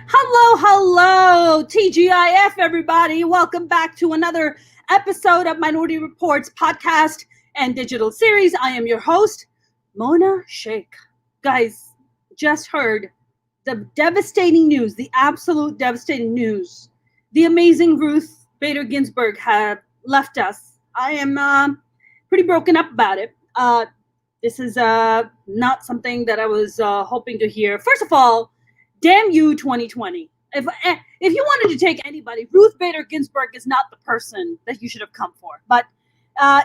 Hello, TGIF, everybody. Welcome back to another episode of Minority Reportz podcast and digital series. I am your host, Mona Shaikh. Guys, just heard the devastating news, the absolute devastating news. The amazing Ruth Bader Ginsburg had left us. I am pretty broken up about it. This is not something that I was hoping to hear. First of all, damn you, 2020. If you wanted to take anybody, Ruth Bader Ginsburg is not the person that you should have come for. But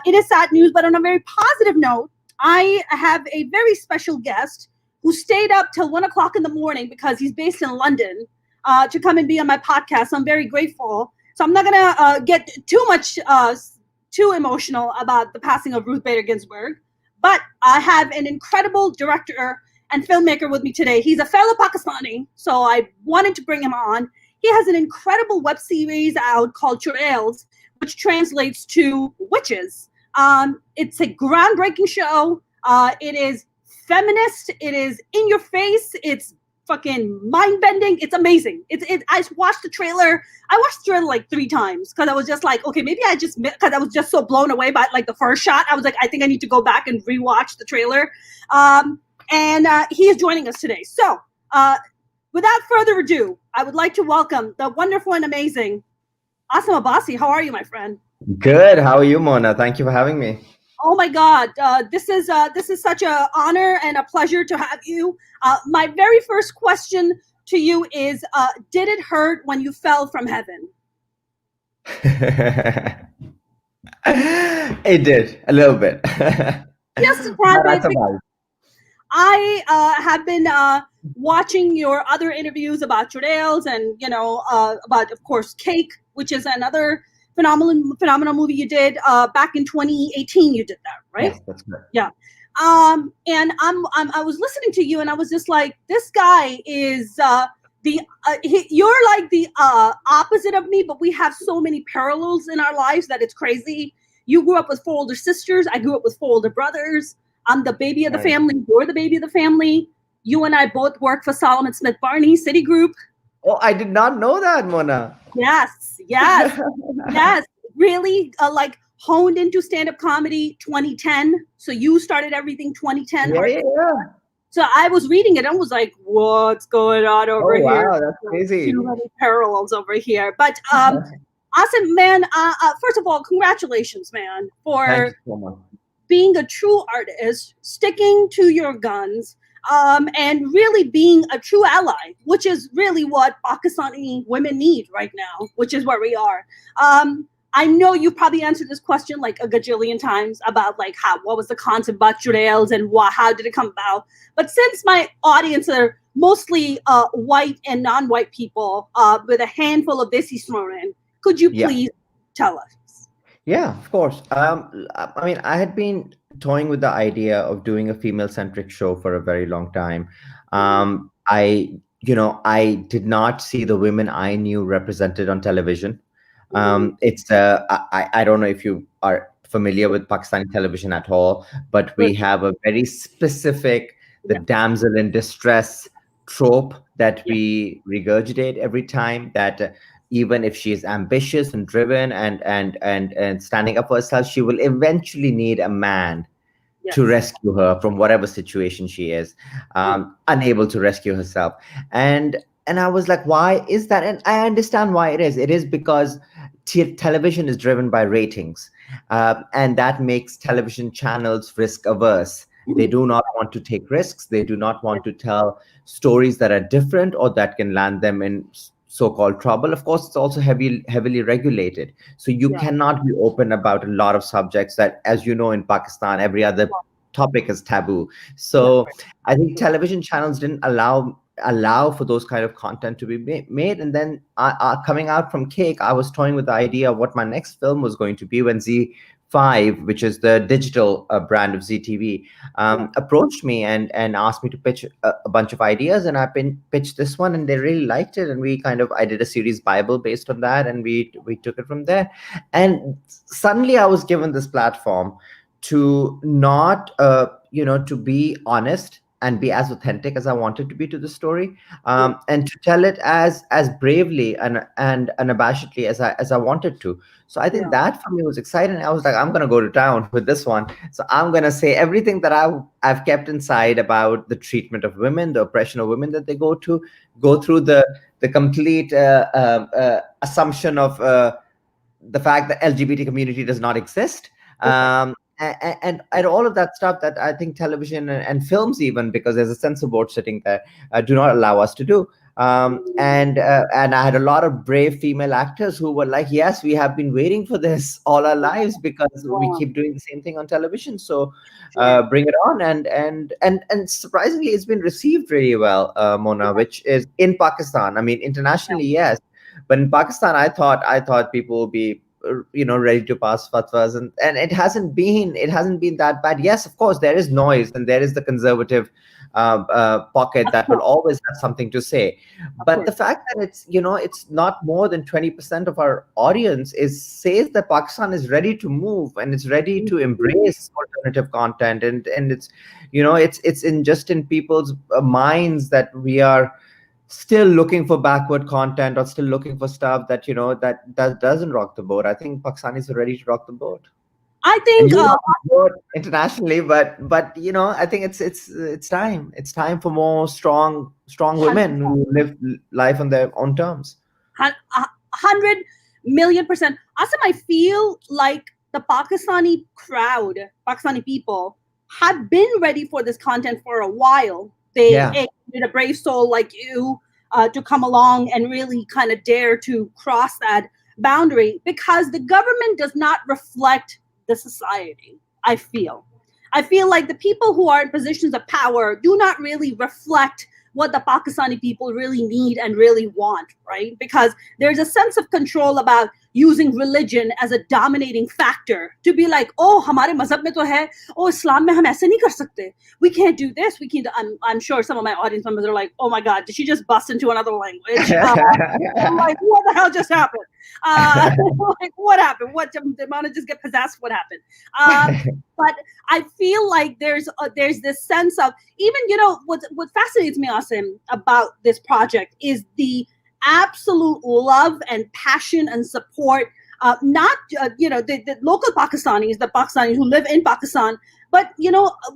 it is sad news. But on a very positive note, I have a very special guest who stayed up till 1 o'clock in the morning because he's based in London to come and be on my podcast. So I'm very grateful. So I'm not going to get too emotional about the passing of Ruth Bader Ginsburg. But I have an incredible director and filmmaker with me today. He's a fellow Pakistani, so I wanted to bring him on. He has an incredible web series out called Churails, which translates to witches. It's a groundbreaking show. It is feminist. It is in your face. It's fucking mind-bending. It's amazing. I watched the trailer. I watched the trailer like 3 times because I was just like, okay, maybe because I was just so blown away by like the first shot. I was like, I think I need to go back and rewatch the trailer. And he is joining us today. So without further ado, I would like to welcome the wonderful and amazing Asim Abbasi. How are you, my friend? Good. How are you, Mona? Thank you for having me. Oh my God, this is such an honor and a pleasure to have you. My very first question to you is, did it hurt when you fell from heaven? It did, a little bit. Just a tad bit. I have been watching your other interviews about Churails and, about, of course, Cake, which is another phenomenal movie you did back in 2018. You did that, right? Yes, that's correct. Yeah. And I was listening to you, and I was just like, this guy is you're like the opposite of me, but we have so many parallels in our lives that it's crazy. You grew up with 4 older sisters. I grew up with 4 older brothers. I'm the baby of the family. You're the baby of the family. You and I both work for Solomon Smith Barney, Citigroup. Oh, I did not know that, Mona. Yes. Really, like honed into stand-up comedy 2010. So you started everything 2010. Yeah. So I was reading it and was like, what's going on over here? Wow, that's crazy. Too many parallels over here. But Asim, man, first of all, congratulations, man, for Thank you so much. Being a true artist, sticking to your guns, and really being a true ally, which is really what Pakistani women need right now, which is where we are. I know you probably answered this question like a gajillion times about like what was the concept about Churails and how did it come about. But since my audience are mostly white and non-white people with a handful of desi thrown in, could you please tell us? Yeah, of course. I mean, I had been toying with the idea of doing a female-centric show for a very long time. I did not see the women I knew represented on television. I don't know if you are familiar with Pakistani television at all, but we have a very specific, the damsel in distress trope that we regurgitate every time, that even if she is ambitious and driven and standing up for herself, she will eventually need a man to rescue her from whatever situation she is, unable to rescue herself. And I was like, why is that? And I understand why it is. It is because television is driven by ratings, and that makes television channels risk averse. They do not want to take risks. They do not want to tell stories that are different or that can land them in so-called trouble. Of course, it's also heavily regulated. So you cannot be open about a lot of subjects that, as you know, in Pakistan, every other topic is taboo. So I think television channels didn't allow for those kind of content to be made. And then coming out from Cake, I was toying with the idea of what my next film was going to be when Z5, which is the digital brand of ZeeTV, approached me and asked me to pitch a bunch of ideas, and I pitched this one, and they really liked it, and I did a series Bible based on that, and we took it from there. And suddenly I was given this platform to not to be honest and be as authentic as I wanted to be to the story, and to tell it as bravely and unabashedly as I wanted to. So I think Yeah. that for me was exciting. I was like, I'm gonna go to town with this one. So I'm gonna say everything that I've kept inside about the treatment of women, the oppression of women that they go through, the complete assumption of the fact that LGBT community does not exist, Okay. and all of that stuff that I think television and films, even because there's a censor board sitting there, do not allow us to do. And I had a lot of brave female actors who were like, "Yes, we have been waiting for this all our lives because we Wow. keep doing the same thing on television. So Sure. bring it on!" And surprisingly, it's been received really well, Mona, which is in Pakistan. I mean, internationally, yes, but in Pakistan, I thought people would be ready to pass fatwas, and it hasn't been that bad. Yes, of course, there is noise and there is the conservative pocket Of that will course. always have something to say, Of but the course. fact that it's not more than 20% of our audience is says that Pakistan is ready to move and it's ready to Mhm. embrace alternative content, and it's in people's minds that we are still looking for backward content or still looking for stuff that doesn't rock the boat. I think Pakistanis are ready to rock the boat, I and think you rock the boat internationally. But I think it's time for more strong women who live life on their own terms. 100 million%. Asim, I feel like the Pakistani people, have been ready for this content for a while. They Yeah. needed a brave soul like you to come along and really kind of dare to cross that boundary because the government does not reflect the society. I feel. I feel like the people who are in positions of power do not really reflect what the Pakistani people really need and really want, right? Because there's a sense of control about using religion as a dominating factor to be like, oh, हमारे मजहब में तो है, oh, Islam में हम ऐसे नहीं कर सकते. We can't do this. We can't. I'm sure some of my audience members are like, oh my God, did she just bust into another language? I'm like, what the hell just happened? Like, what happened? What did Mana just get possessed? What happened? But I feel like there's this sense of even what fascinates me, Asim, about this project is the absolute love and passion and support. Not the local Pakistanis, the Pakistanis who live in Pakistan, but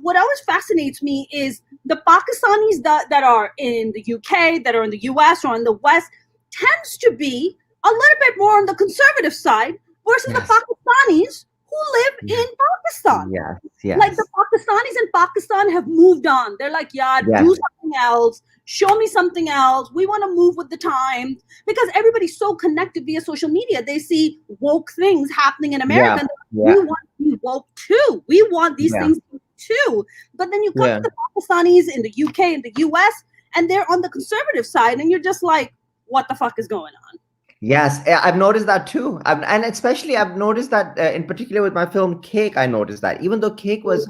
what always fascinates me is the Pakistanis that are in the UK, that are in the US or in the West, tends to be a little bit more on the conservative side versus the Yes. Pakistanis who live Yes. in Pakistan. Yes. Like the Yes. Pakistanis in Pakistan have moved on. They're like, yeah, Yes. do something else. Show me something else. We want to move with the times because everybody's so connected via social media. They see woke things happening in America. Yeah. And Yeah. we want to be woke too. We want these Yeah. things too. But then you come Yeah. to the Pakistanis in the UK and the US, and they're on the conservative side, and you're just like, what the fuck is going on? Yes, I've noticed that too. And especially I've noticed that in particular with my film Cake, I noticed that even though Cake was,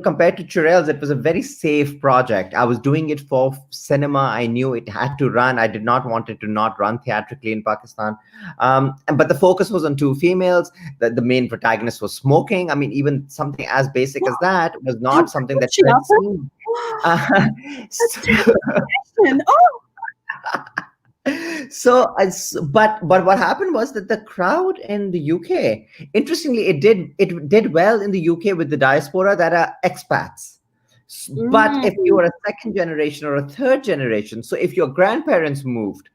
compared to Churails, it was a very safe project. I was doing it for cinema. I knew it had to run. I did not want it to not run theatrically in Pakistan. But the focus was on two females. The main protagonist was smoking. I mean, even something as basic as that was not something that you had seen. That's So, terrible. Oh, but what happened was that the crowd in the UK, interestingly, it did well in the UK with the diaspora that are expats. But if you are a second generation or a third generation, so if your grandparents moved,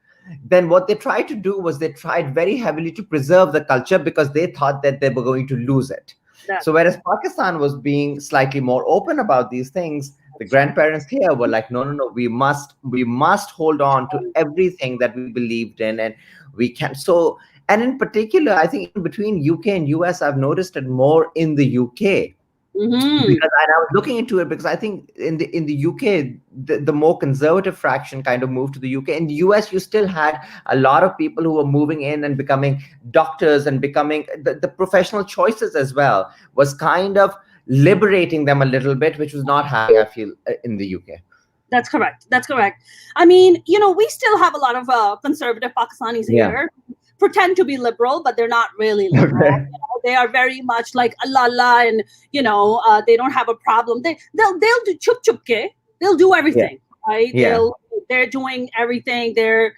then what they tried to do was they tried very heavily to preserve the culture because they thought that they were going to lose it. So whereas Pakistan was being slightly more open about these things, the grandparents here were like, no, no, no, we must hold on to everything that we believed in, and we can. So, and in particular, I think in between UK and US, I've noticed it more in the UK because I was looking into it because I think in the UK the more conservative fraction kind of moved to the UK. In the US, you still had a lot of people who were moving in and becoming doctors and becoming the professional choices as well was kind of liberating them a little bit, which was not happening, I feel, in the UK. That's correct. That's correct. I mean, we still have a lot of conservative Pakistanis Yeah. here. pretend to be liberal, but they're not really liberal. You know, they are very much like Allah, and they don't have a problem. They'll do chup chup ke. They'll do everything, right? Yeah. They're doing everything. They're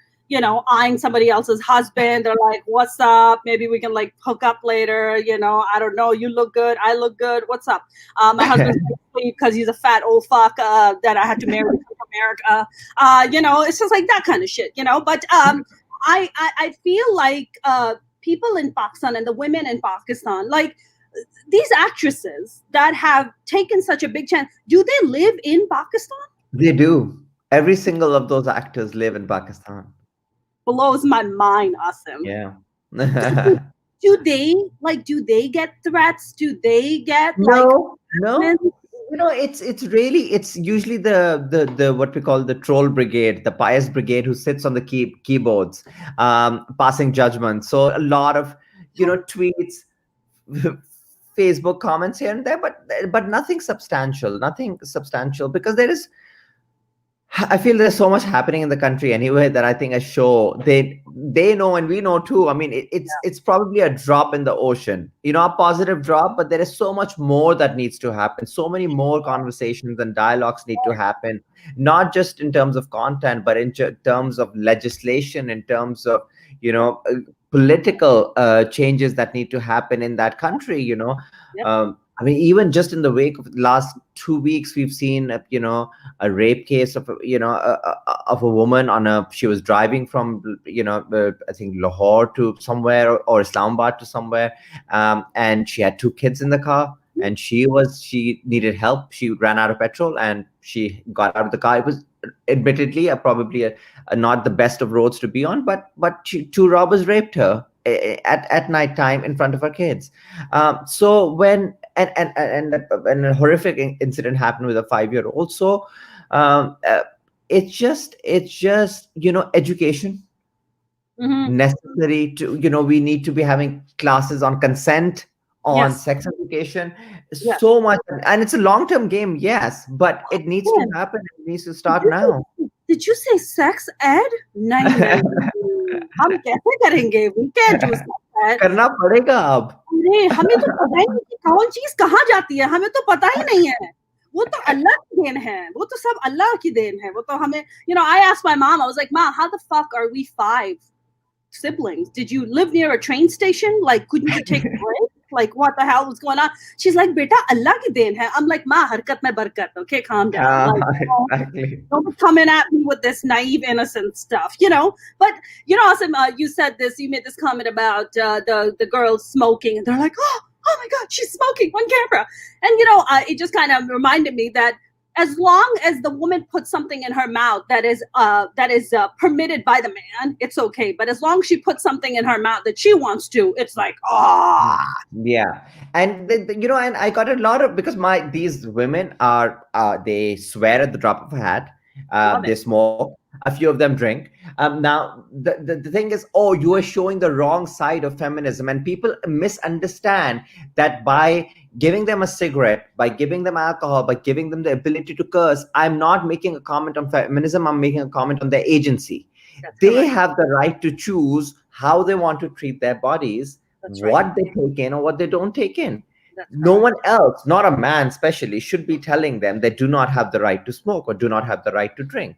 eyeing somebody else's husband. They're like, "What's up? Maybe we can like hook up later." I don't know. You look good. I look good. What's up? My husband's asleep because he's a fat old fuck that I had to marry from America. It's just like that kind of shit. But I feel like people in Pakistan and the women in Pakistan, like these actresses that have taken such a big chance, do they live in Pakistan? They do. Every single of those actors live in Pakistan. Blows my mind, Asim. Yeah. do they get threats? Do they get No. It's usually the what we call the troll brigade, the pious brigade who sits on the keyboards, passing judgment. So a lot of tweets, Facebook comments here and there, but nothing substantial, because I feel there's so much happening in the country anyway that I think a show they know and we know too. I mean, it's probably a drop in the ocean, a positive drop, but there is so much more that needs to happen. So many more conversations and dialogues need to happen, not just in terms of content, but in terms of legislation, in terms of political changes that need to happen in that country. I mean, even just in the wake of the last 2 weeks, we've seen, a rape case of, of a woman she was driving from, I think Lahore to somewhere or Islamabad to somewhere. And she had 2 kids in the car and she needed help. She ran out of petrol and she got out of the car. It was admittedly probably not the best of roads to be on, but 2 robbers raped her at night time in front of her kids. So when a horrific incident happened with a 5-year-old. So it's just education necessary to we need to be having classes on consent, on sex education, so much, and it's a long-term game, yes, but it needs to happen. It needs to start now. Did you say sex ed? नहीं हम कैसे करेंगे? We can't do sex ed. करना पड़ेगा अब. अरे हमें तो पता ही नहीं कि कौन चीज कहाँ जाती है. हमें तो पता ही नहीं है. वो तो अल्लाह की देन है. वो तो सब अल्लाह की देन है. वो तो हमें, I asked my mom, I was like, "Ma, how the fuck are we 5 siblings? Did you live near a train station? Like, couldn't you take a break? Like, what the hell was going on?" She's like, "Beta, Allah ki deen hai." I'm like, "Ma, harkat mein barkat. Okay, calm down. Exactly. Don't come in at me with this naive, innocent stuff, But, Asim, you said this, you made this comment about the girls smoking, and they're like, oh my God, she's smoking on camera. And, it just kind of reminded me that as long as the woman puts something in her mouth that is permitted by the man, it's okay. But as long as she puts something in her mouth that she wants to, it's like, yeah. And and I got a lot of, because these women are they swear at the drop of a hat. They smoke. A few of them drink. Now, the thing is, you are showing the wrong side of feminism, and people misunderstand that by giving them a cigarette, by giving them alcohol, by giving them the ability to curse, I'm not making a comment on feminism. I'm making a comment on their agency. They have the right to choose how they want to treat their bodies, what they take in or what they don't take in. No one else, not a man especially, should be telling them they do not have the right to smoke or do not have the right to drink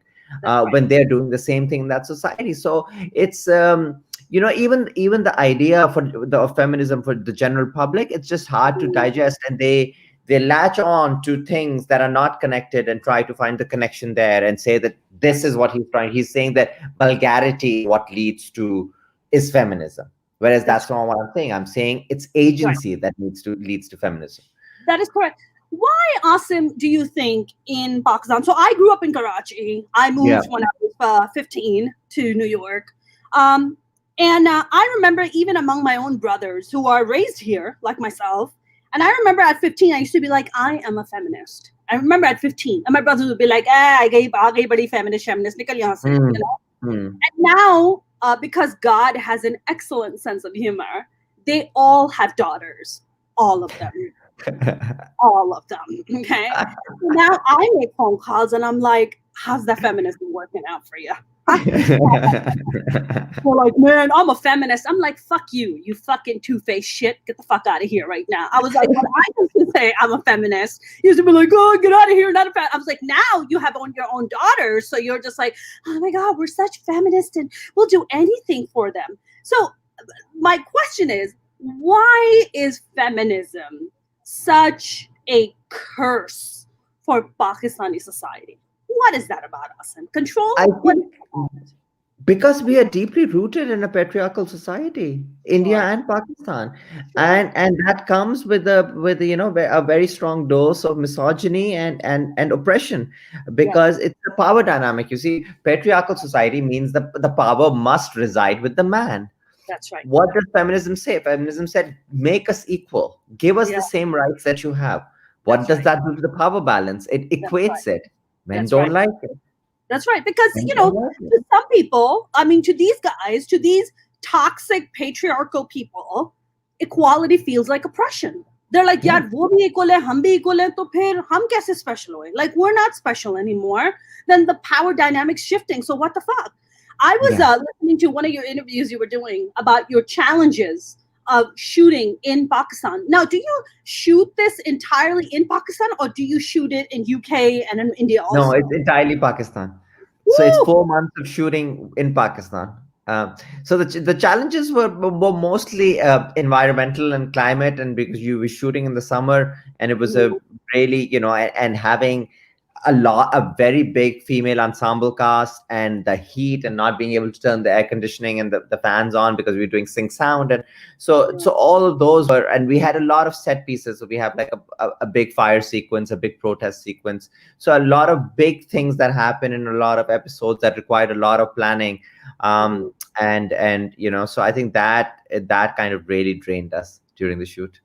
when they're doing the same thing in that society. So it's even the idea of feminism for the general public, it's just hard to digest, and they latch on to things that are not connected and try to find the connection there and say that this is what he's saying, that vulgarity what leads to is feminism, whereas that's not what I'm saying. I'm saying it's agency that leads to feminism. That is correct. Why, Asim, do you think in Pakistan? So I grew up in Karachi. I moved when I was 15 to New York. And I remember even among my own brothers who are raised here, like myself, and I remember at 15, I used to be like, I am a feminist. I remember at 15, and my brothers would be like, aa gayi badi feminist, nikal yahan se, And now, because God has an excellent sense of humor, they all have daughters, all of them. All of them. Okay. So now I make phone calls and I'm like, how's that feminism working out for you? Huh? They're like, man, I'm a feminist. I'm like, fuck you, you fucking two-faced shit. Get the fuck out of here right now. I was like, when I used to say I'm a feminist, you used to be like, oh, get out of here, not a I was like, now you have your own daughters, so you're just like, oh my God, we're such feminists and we'll do anything for them. So my question is, why is feminism such a curse for Pakistani society? What is that about us? And control? I What is think that about it? because we are deeply rooted in a patriarchal society, India Sure, and Pakistan, sure. and that comes with a very strong dose of misogyny and oppression, Yeah, because it's a power dynamic. You see, patriarchal society means the power must reside with the man. that's right. What does feminism say? Feminism said, make us equal, give us Yeah, the same rights that you have. What that's does right. that do to the power balance? It That's right. equates it. Men That's don't right. like it. That's right. Because, Men don't like it. to some people, I mean, to these guys, to these toxic patriarchal people, equality feels like oppression. They're like, Yeah, yaar, wo bhi equal hai, hum bhi equal hai, to phir hum kaise special hoye? Like, we're not special anymore. Then the power dynamics shifting. So what the fuck? I was yeah. listening to one of your interviews you were doing about your challenges of shooting in Pakistan. Now, do you shoot this entirely in Pakistan or do you shoot it in UK and in India No, also? it's entirely Pakistan. So it's Woo! 4 months of shooting in Pakistan. So the challenges were mostly environmental and climate, and because you were shooting in the summer, and it was a really, and having a very big female ensemble cast, and the heat, and not being able to turn the air conditioning and the fans on because we were doing sync sound. And so all of those were, and we had a lot of set pieces. So we have like a big fire sequence, a big protest sequence. So a lot of big things that happen in a lot of episodes that required a lot of planning. um so I think that kind of really drained us during the shoot.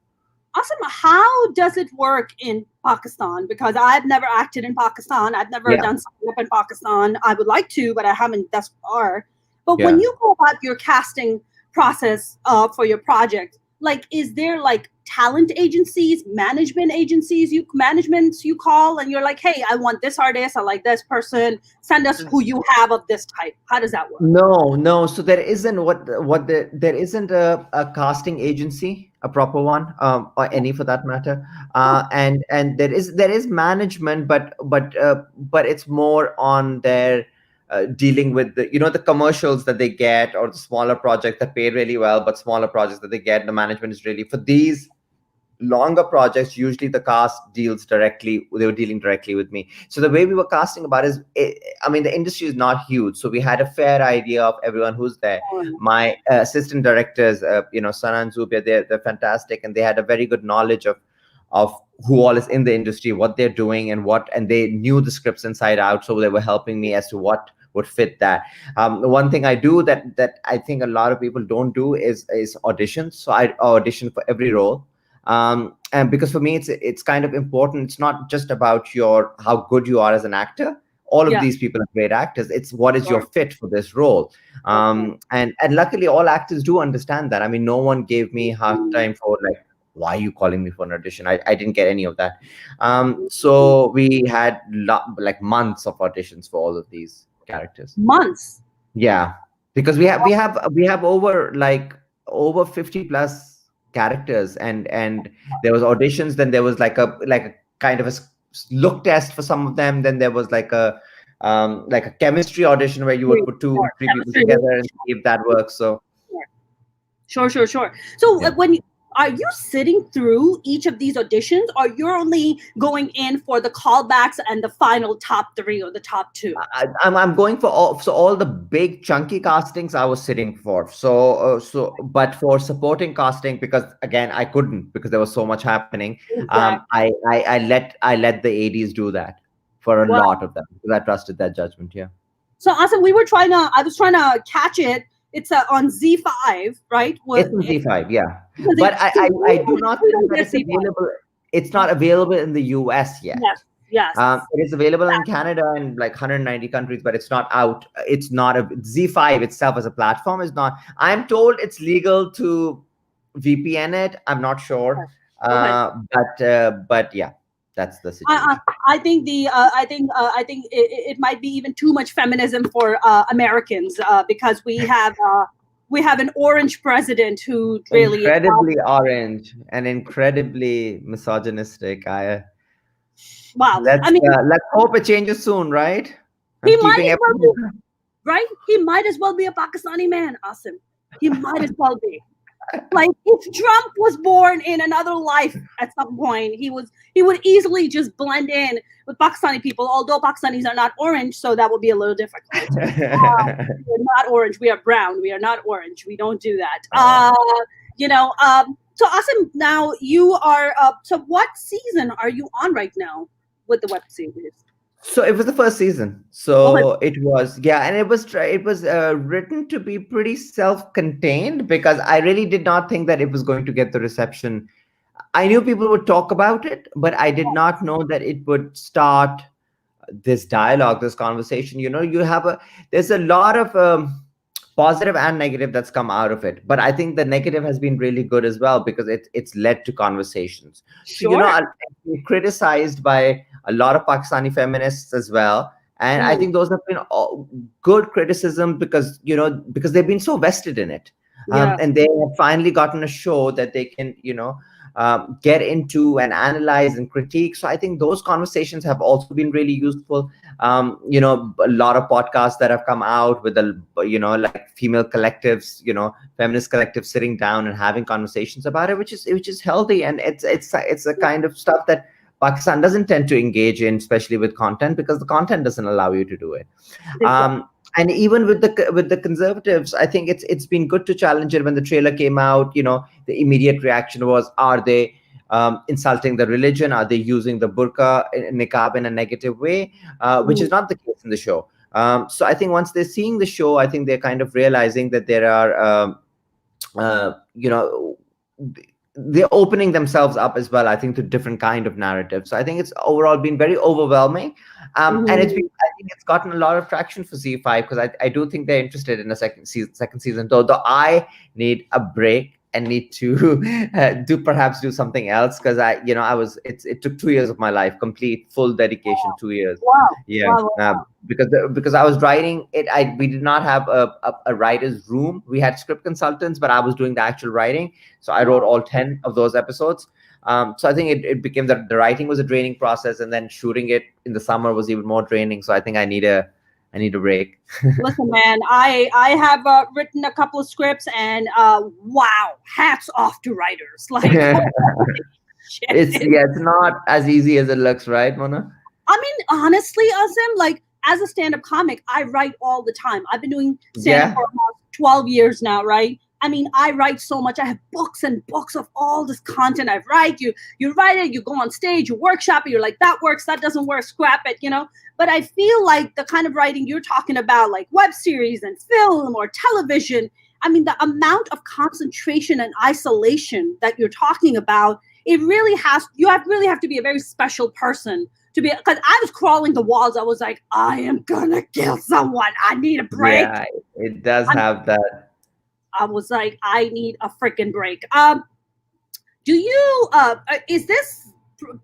Awesome. How does it work in Pakistan? Because I've never acted in Pakistan. I've never Yeah, done stand up in Pakistan. I would like to, but I haven't thus far. But when yeah. you go about your casting process for your project, like, is there like talent agencies, managements you call, and you're like, hey, I want this artist, I like this person, send us who you have of this type. How does that work? No. So there isn't there isn't a casting agency, a proper one, or any for that matter. Oh, And there is management, but it's more on their dealing with the commercials that they get, or the smaller projects that pay really well, but smaller projects that they get. The management is really for these longer projects. Usually the cast deals directly, they were dealing directly with me. So the way we were casting about is, I mean, the industry is not huge, so we had a fair idea of everyone who's there. My assistant directors, Sana and Zubia, they're fantastic, and they had a very good knowledge of who all is in the industry, what they're doing, and they knew the scripts inside out, so they were helping me as to what would fit that. One thing I do that I think a lot of people don't do is auditions. So I audition for every role. And because for me it's kind of important. It's not just about how good you are as an actor. All of yeah, these people are great actors. It's what is your sure. fit for this role. That's right. And luckily all actors do understand that. I mean, no one gave me hard time for like, why are you calling me for an audition? I didn't get any of that. So we had like months of auditions for all of these characters. Months. Yeah, because we have over 50 plus characters, and there was auditions. Then there was like a kind of look test for some of them. Then there was like a chemistry audition where you would put two Sure. three people Chemistry. together and see if that works. So Sure. So yeah. when are you sitting through each of these auditions, or you're only going in for the callbacks and the final top three or the top two? I'm going for all the big chunky castings I was sitting for. But for supporting casting, because again I couldn't, because there was so much happening. Exactly. I let the ADs do that for a Well, lot of them, because I trusted their judgment. Yeah, so awesome. I was trying to catch it. It's on Z5, right? it's in Z5. Yeah, Because but I do not we think don't that get it's Z5. available. It's not available in the US yet. Yes, yes. It is available in Canada and like 190 countries, but it's not out. It's not Z5 itself as a platform is not. I'm told it's legal to VPN it. I'm not sure. Go ahead. But yeah, that's the I, situation. I think it might be even too much feminism for Americans because we have an orange president who really Incredibly orange and incredibly misogynistic. I wow. I mean, let's hope it changes soon, right? he I'm might keeping as well everything. be right. He might as well be a Pakistani man, Asim. He might as well be. Like if Trump was born in another life at some point, he would easily just blend in with Pakistani people. Although Pakistanis are not orange, so that would be a little difficult. We're not orange. We are brown. We are not orange. We don't do that. You know. So Asim, now you are. So what season are you on right now with the web series? So it was the first season. Okay. So it was, yeah, and it was written to be pretty self-contained because I really did not think that it was going to get the reception. I knew people would talk about it, but I did not know that it would start this dialogue, this conversation. You have there's a lot of positive and negative that's come out of it, but I think the negative has been really good as well because it's led to conversations. So Sure. I've been criticized by a lot of Pakistani feminists as well, and I Mm, think those have been all good criticism because because they've been so vested in it, yeah. and they have finally gotten a show that they can get into and analyze and critique. So I think those conversations have also been really useful. A lot of podcasts that have come out with like female collectives, feminist collectives sitting down and having conversations about it, which is healthy, and it's a kind of stuff that Pakistan doesn't tend to engage in, especially with content, because the content doesn't allow you to do it. Exactly. And even with the conservatives, I think it's been good to challenge it. When the trailer came out, the immediate reaction was, are they insulting the religion? Are they using the burqa, niqab in a negative way? Which is Mm, not the case in the show. So I think once they're seeing the show, I think they're kind of realizing that there are uh, you know they're opening themselves up as well, I think, to different kind of narratives. So I think it's overall been very overwhelming, and mhm. I think it's gotten a lot of traction for Z5 because I do think they're interested in a second season, though I need a break and need to perhaps do something else, because it took 2 years of my life, complete full dedication, 2 years. Wow. Yeah. Wow. Because I was writing it, we did not have a writer's room. We had script consultants, but I was doing the actual writing. So I wrote all 10 of those episodes. So I think it became that the writing was a draining process, and then shooting it in the summer was even more draining. So I think I need a break. Listen, man, I have written a couple of scripts, and wow, hats off to writers. Like, holy shit. It's not as easy as it looks, right, Mona? I mean, honestly, Asim, like as a stand-up comic, I write all the time. I've been doing stand-up Yeah. for almost 12 years now, right? I mean, I write so much. I have books and books of all this content I write. You write it, you go on stage, you workshop it, you're like, that works, that doesn't work, scrap it, you know? But I feel like the kind of writing you're talking about, like web series and film or television, I mean, the amount of concentration and isolation that you're talking about, it really has, really have to be a very special person to be, because I was crawling the walls. I was like, I am gonna kill someone. I need a break. Yeah, it does I'm, have that. I was like, I need a freaking break. Do you? Is this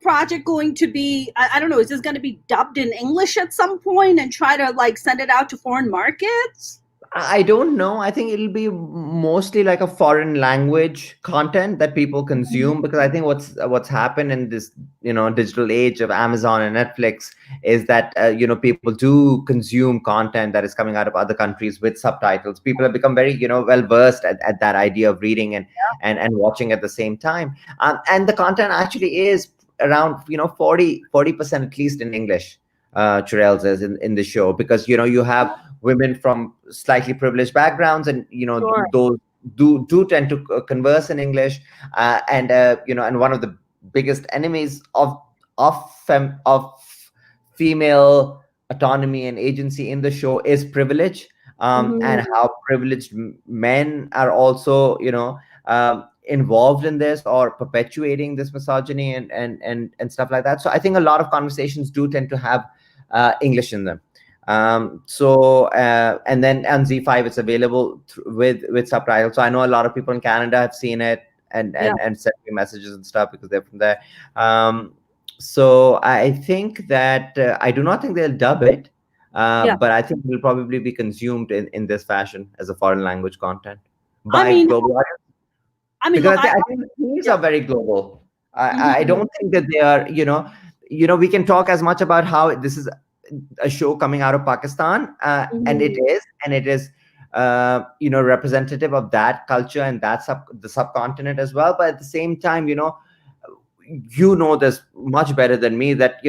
project going to be? I don't know. Is this going to be dubbed in English at some point and try to like send it out to foreign markets? I don't know. I think it'll be mostly like a foreign language content that people consume, because I think what's happened in this digital age of Amazon and Netflix is that people do consume content that is coming out of other countries with subtitles. People have become very well versed at that idea of reading and watching at the same time. And the content actually is around 40% at least in English. Churails is in the show, because you have women from slightly privileged backgrounds, and Sure. those do tend to converse in English, and one of the biggest enemies of female autonomy and agency in the show is privilege, and Mhm. how privileged men are also involved in this or perpetuating this misogyny and stuff like that. So I think a lot of conversations do tend to have English in them. And then on Z5 it's available with subtitles. So I know a lot of people in Canada have seen it, Yeah. and send me messages and stuff because they're from there. Um, so I think that I do not think they'll dub it, Yeah. but I think it will probably be consumed in this fashion as a foreign language content I by mean, global audience, look, because I think the themes yeah. are very global. I Mhm. don't think that they are, we can talk as much about how this is a show coming out of Pakistan, Mhm. and it is, representative of that culture and the subcontinent as well. But at the same time, this much better than me, that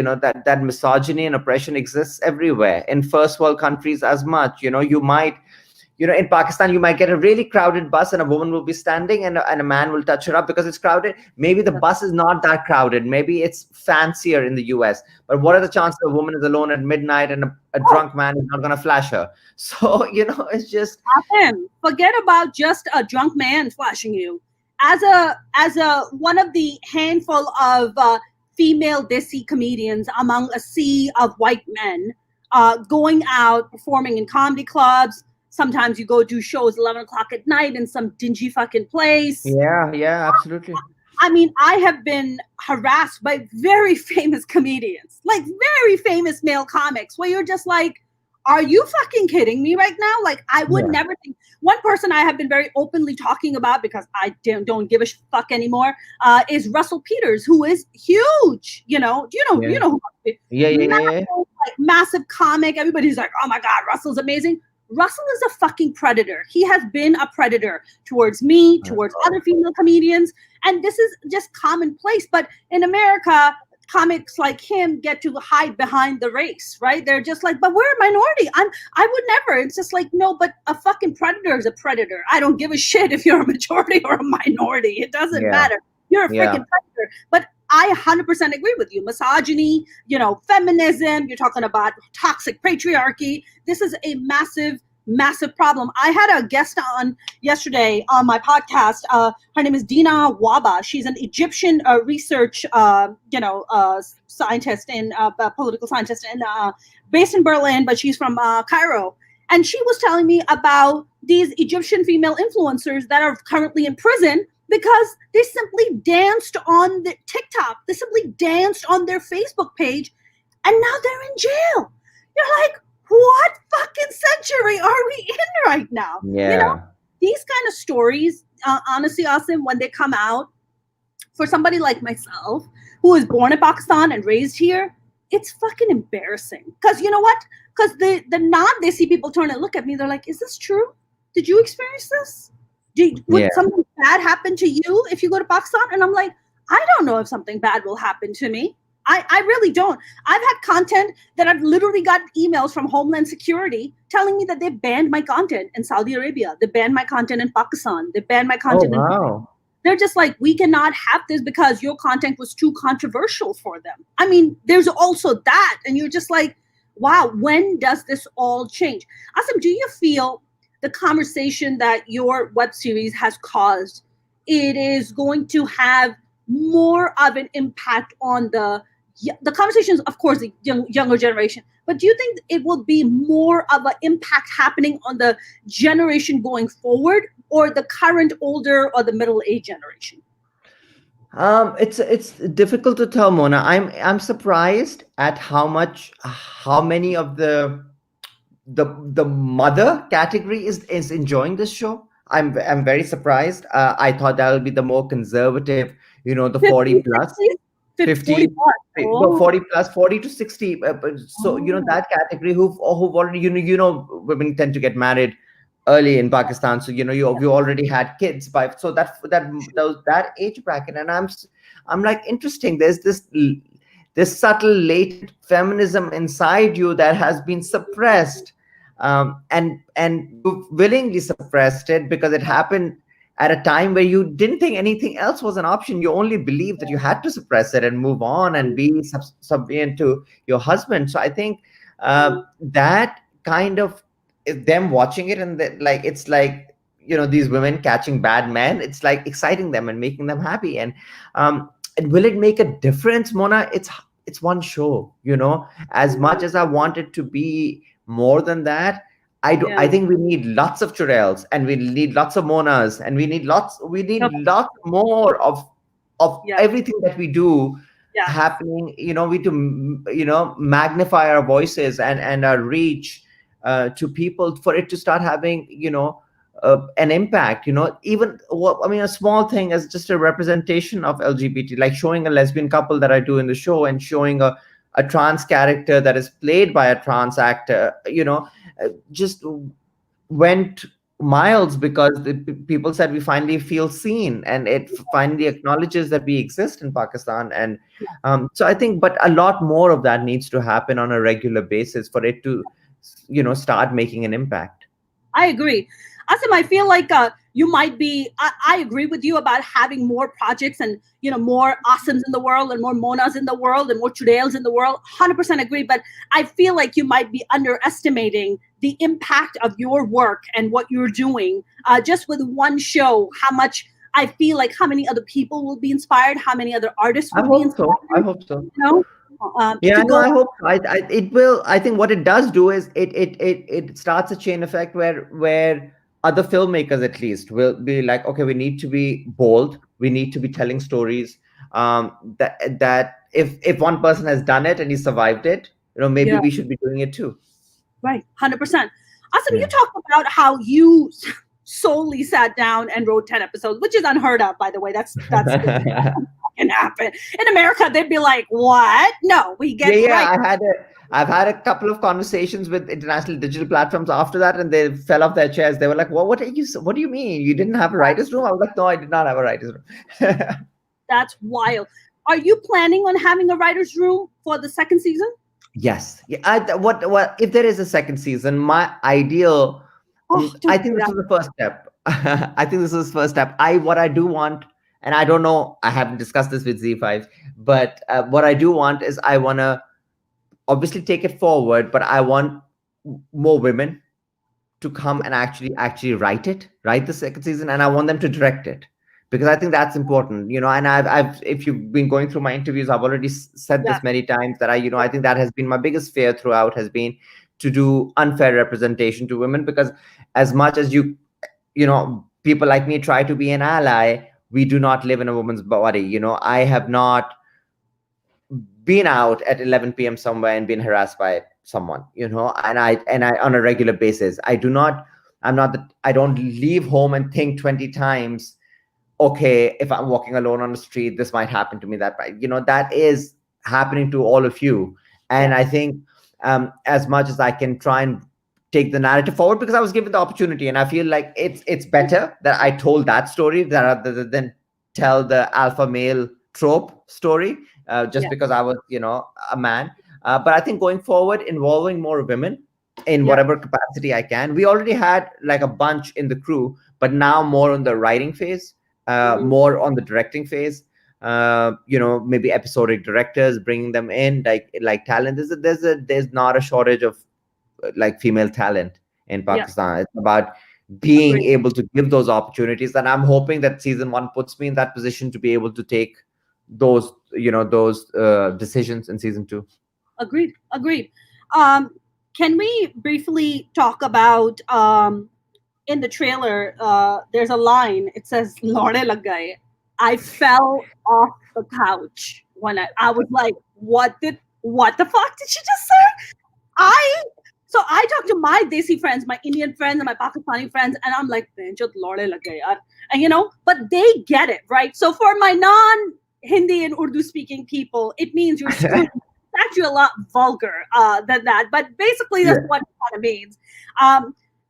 that misogyny and oppression exists everywhere in first world countries as much. In Pakistan, you might get a really crowded bus and a woman will be standing, and a man will touch her up because it's crowded. Maybe the Yeah. bus is not that crowded. Maybe it's fancier in the US. But what are the chances a woman is alone at midnight and a Oh, drunk man is not going to flash her? So, it's just, Asim, forget about just a drunk man flashing you. As a one of the handful of female desi comedians among a sea of white men, going out performing in comedy clubs. Sometimes you go do shows 11 o'clock at night in some dingy fucking place. yeah, yeah, absolutely. I mean, I have been harassed by very famous comedians, like very famous male comics, where you're just like, are you fucking kidding me right now? Like, I would Yeah, never think. One person I have been very openly talking about because I don't give a fuck anymore is Russell Peters, who is huge. You yeah, know who yeah, yeah, yeah, yeah. massive, like massive comic. Everybody's like, oh my god, Russell's amazing. Russell is a fucking predator. He has been a predator towards me, towards other female comedians, and this is just commonplace. But in America, comics like him get to hide behind the race, right? They're just like, but we're a minority. I would never. It's just like, no, but a fucking predator is a predator. I don't give a shit if you're a majority or a minority. It doesn't Yeah, matter. You're a yeah. freaking predator. But I 100% agree with you. Misogyny, feminism, you're talking about toxic patriarchy. This is a massive, massive problem. I had a guest on yesterday on my podcast. Her name is Dina Waba. She's an Egyptian research, scientist and political scientist, and based in Berlin, but she's from Cairo. And she was telling me about these Egyptian female influencers that are currently in prison because they simply danced on the TikTok. They simply danced on their Facebook page, and now they're in jail. You're like, what fucking century are we in right now? Yeah. These kind of stories, honestly, Asim, when they come out, for somebody like myself who was born in Pakistan and raised here, it's fucking embarrassing. Because you know what? Because the non-Desi people turn and look at me, they're like, is this true? Did you experience this? Yeah. Would something bad happen to you if you go to Pakistan? And I'm like, I don't know if something bad will happen to me. I really don't. I've had content that I've literally got emails from Homeland Security telling me that they banned my content in Saudi Arabia. They banned my content in Pakistan. They banned my Oh, content in. wow. They're just like, we cannot have this because your content was too controversial for them. I mean, there's also that. And you're just like, wow, when does this all change? Asim, do you feel the conversation that your web series has caused, it is going to have more of an impact on the conversations, of course, the younger generation, but do you think it will be more of an impact happening on the generation going forward, or the current older or the middle-aged generation? It's difficult to tell, Mona. I'm surprised at how many of the mother category is enjoying this show. I'm very surprised. I thought that would be the more conservative, the 40 50, plus, 60? 40 50, plus. no, Oh, 40 plus, 40 to 60. So oh. that category who've already, women tend to get married early in Pakistan. So you already had kids by, so that age bracket. And I'm like, interesting. There's this subtle latent feminism inside you that has been suppressed, and you willingly suppressed it because it happened at a time where you didn't think anything else was an option. You only believed that you had to suppress it and move on and be subservient to your husband. So I think that kind of, them watching it, and like, it's like, these women catching bad men, it's like exciting them and making them happy. And will it make a difference, Mona? It's one show. As much as I want it to be more than that, I think we need lots of Churails, and we need lots of Monas, and we need lots more of Yeah. everything that we do Yeah. happening. We do, magnify our voices and our reach to people for it to start having, an impact. Even I mean, a small thing as just a representation of LGBT, like showing a lesbian couple that I do in the show, and showing a trans character that is played by a trans actor, just went miles, because people said we finally feel seen, and it finally acknowledges that we exist in Pakistan. And so I think, but a lot more of that needs to happen on a regular basis for it to, start making an impact. I agree. Asim, I feel like you might be, I agree with you about having more projects and, more Asims in the world and more Monas in the world and more Churails in the world. 100% agree. But I feel like you might be underestimating the impact of your work and what you're doing just with one show. How much I feel like how many other people will be inspired, how many other artists I will be hope so. inspired, I hope so. to Yeah, no, go. I hope it will. I think what it does do is it starts a chain effect where other filmmakers at least will be like, okay, we need to be bold, we need to be telling stories. That if one person has done it and he survived it, maybe Yeah. we should be doing it too. Right, 100%. Asim, you Yeah. talked about how you solely sat down and wrote 10 episodes, which is unheard of, by the way. That's can happen. In America, they'd be like, what? No, we get right. I've had a couple of conversations with international digital platforms after that, and they fell off their chairs. They were like, "Well, what do you mean? You didn't have a writer's room?" I was like, "No, I did not have a writer's room." That's wild. Are you planning on having a writer's room for the second season? Yes. Yeah. What if there is a second season? My ideal. I think this is the first step. I think this is the first step. What I do want, and I don't know, I haven't discussed this with Z5, but what I do want is I want to obviously take it forward, but I want more women to come and actually write the second season, and I want them to direct it, because I think that's important. And I've if you've been going through my interviews, I've already said this many times that I think that has been my biggest fear throughout, has been to do unfair representation to women, because as much as people like me try to be an ally, we do not live in a woman's body. I have not been out at 11 p.m. somewhere and been harassed by someone, and I on a regular basis. I don't leave home and think 20 times, okay, if I'm walking alone on the street, this might happen to me. That is happening to all of you. And I think as much as I can try and take the narrative forward, because I was given the opportunity, and I feel like it's better that I told that story rather than tell the alpha male trope story, just because I was, a man. But I think going forward, involving more women in whatever capacity I can. We already had like a bunch in the crew, but now more on the writing phase, more on the directing phase. Maybe episodic directors, bringing them in, like talent. There's not a shortage of like female talent in Pakistan. It's about being able to give those opportunities, and I'm hoping that season 1 puts me in that position to be able to take those decisions in season 2. Agreed. Can we briefly talk about in the trailer? There's a line. It says "Lorde lag gaye." I fell off the couch when I was like, what the fuck did she just say? So I talked to my Desi friends, my Indian friends, and my Pakistani friends, and I'm like, "Lorde lag gaye yaar." And but they get it, right? So for my non-Hindi and Urdu speaking people, it means you're screwed. It's actually a lot vulgar than that, but basically that's what it kind of means.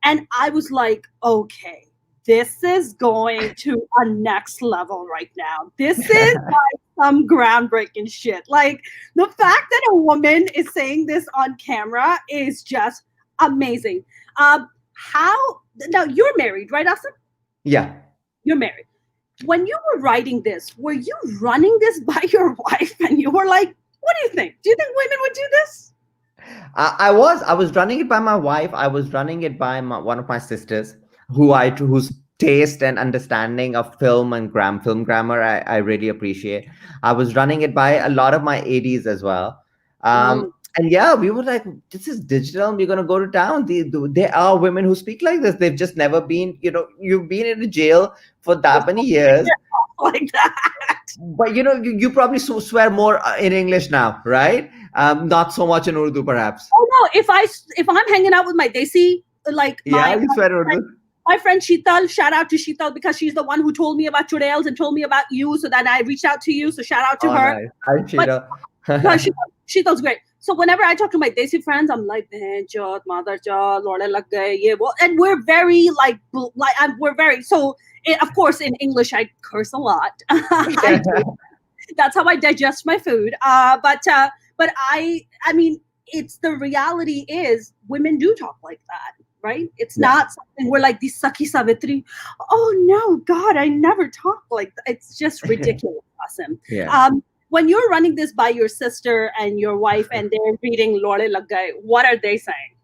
And I was like, okay, this is going to a next level right now. This is like some groundbreaking shit. Like the fact that a woman is saying this on camera is just amazing. How now you're married, right, Asim? Yeah. You're married. When you were writing this, were you running this by your wife and you were like, what do you think? Do you think women would do this? I was running it by my wife. I was running it by one of my sisters, whose taste and understanding of film and film grammar I really appreciate. I was running it by a lot of my ADs as well. And yeah, we were like, this is digital. We're gonna go to town. There are women who speak like this. They've just never been. You've been in a jail for that many years, like that. but you probably swear more in English now, right? Not so much in Urdu, perhaps. Oh no, if I'm hanging out with my desi, like Yeah, you swear Urdu. my friend Sheetal, shout out to Sheetal because she's the one who told me about Churails and told me about you, so that I reached out to you. So shout out to Oh, her. nice. Hi, But Sheeta. no, Sheetal's great. So whenever I talk to my desi friends, I'm like, "Behen chod, mother chod, lorde lag gaye, ye wo," and we're very we're very so. Of course, in English, I curse a lot. I do. That's how I digest my food. But I mean, it's the reality is women do talk like that, right? It's not something we're like this Saki Savitri. Oh no, God, I never talk like that. It's just ridiculous, Asim. Yeah. When you're running this by your sister and your wife, and they're reading Lorde Lagay, what are they saying?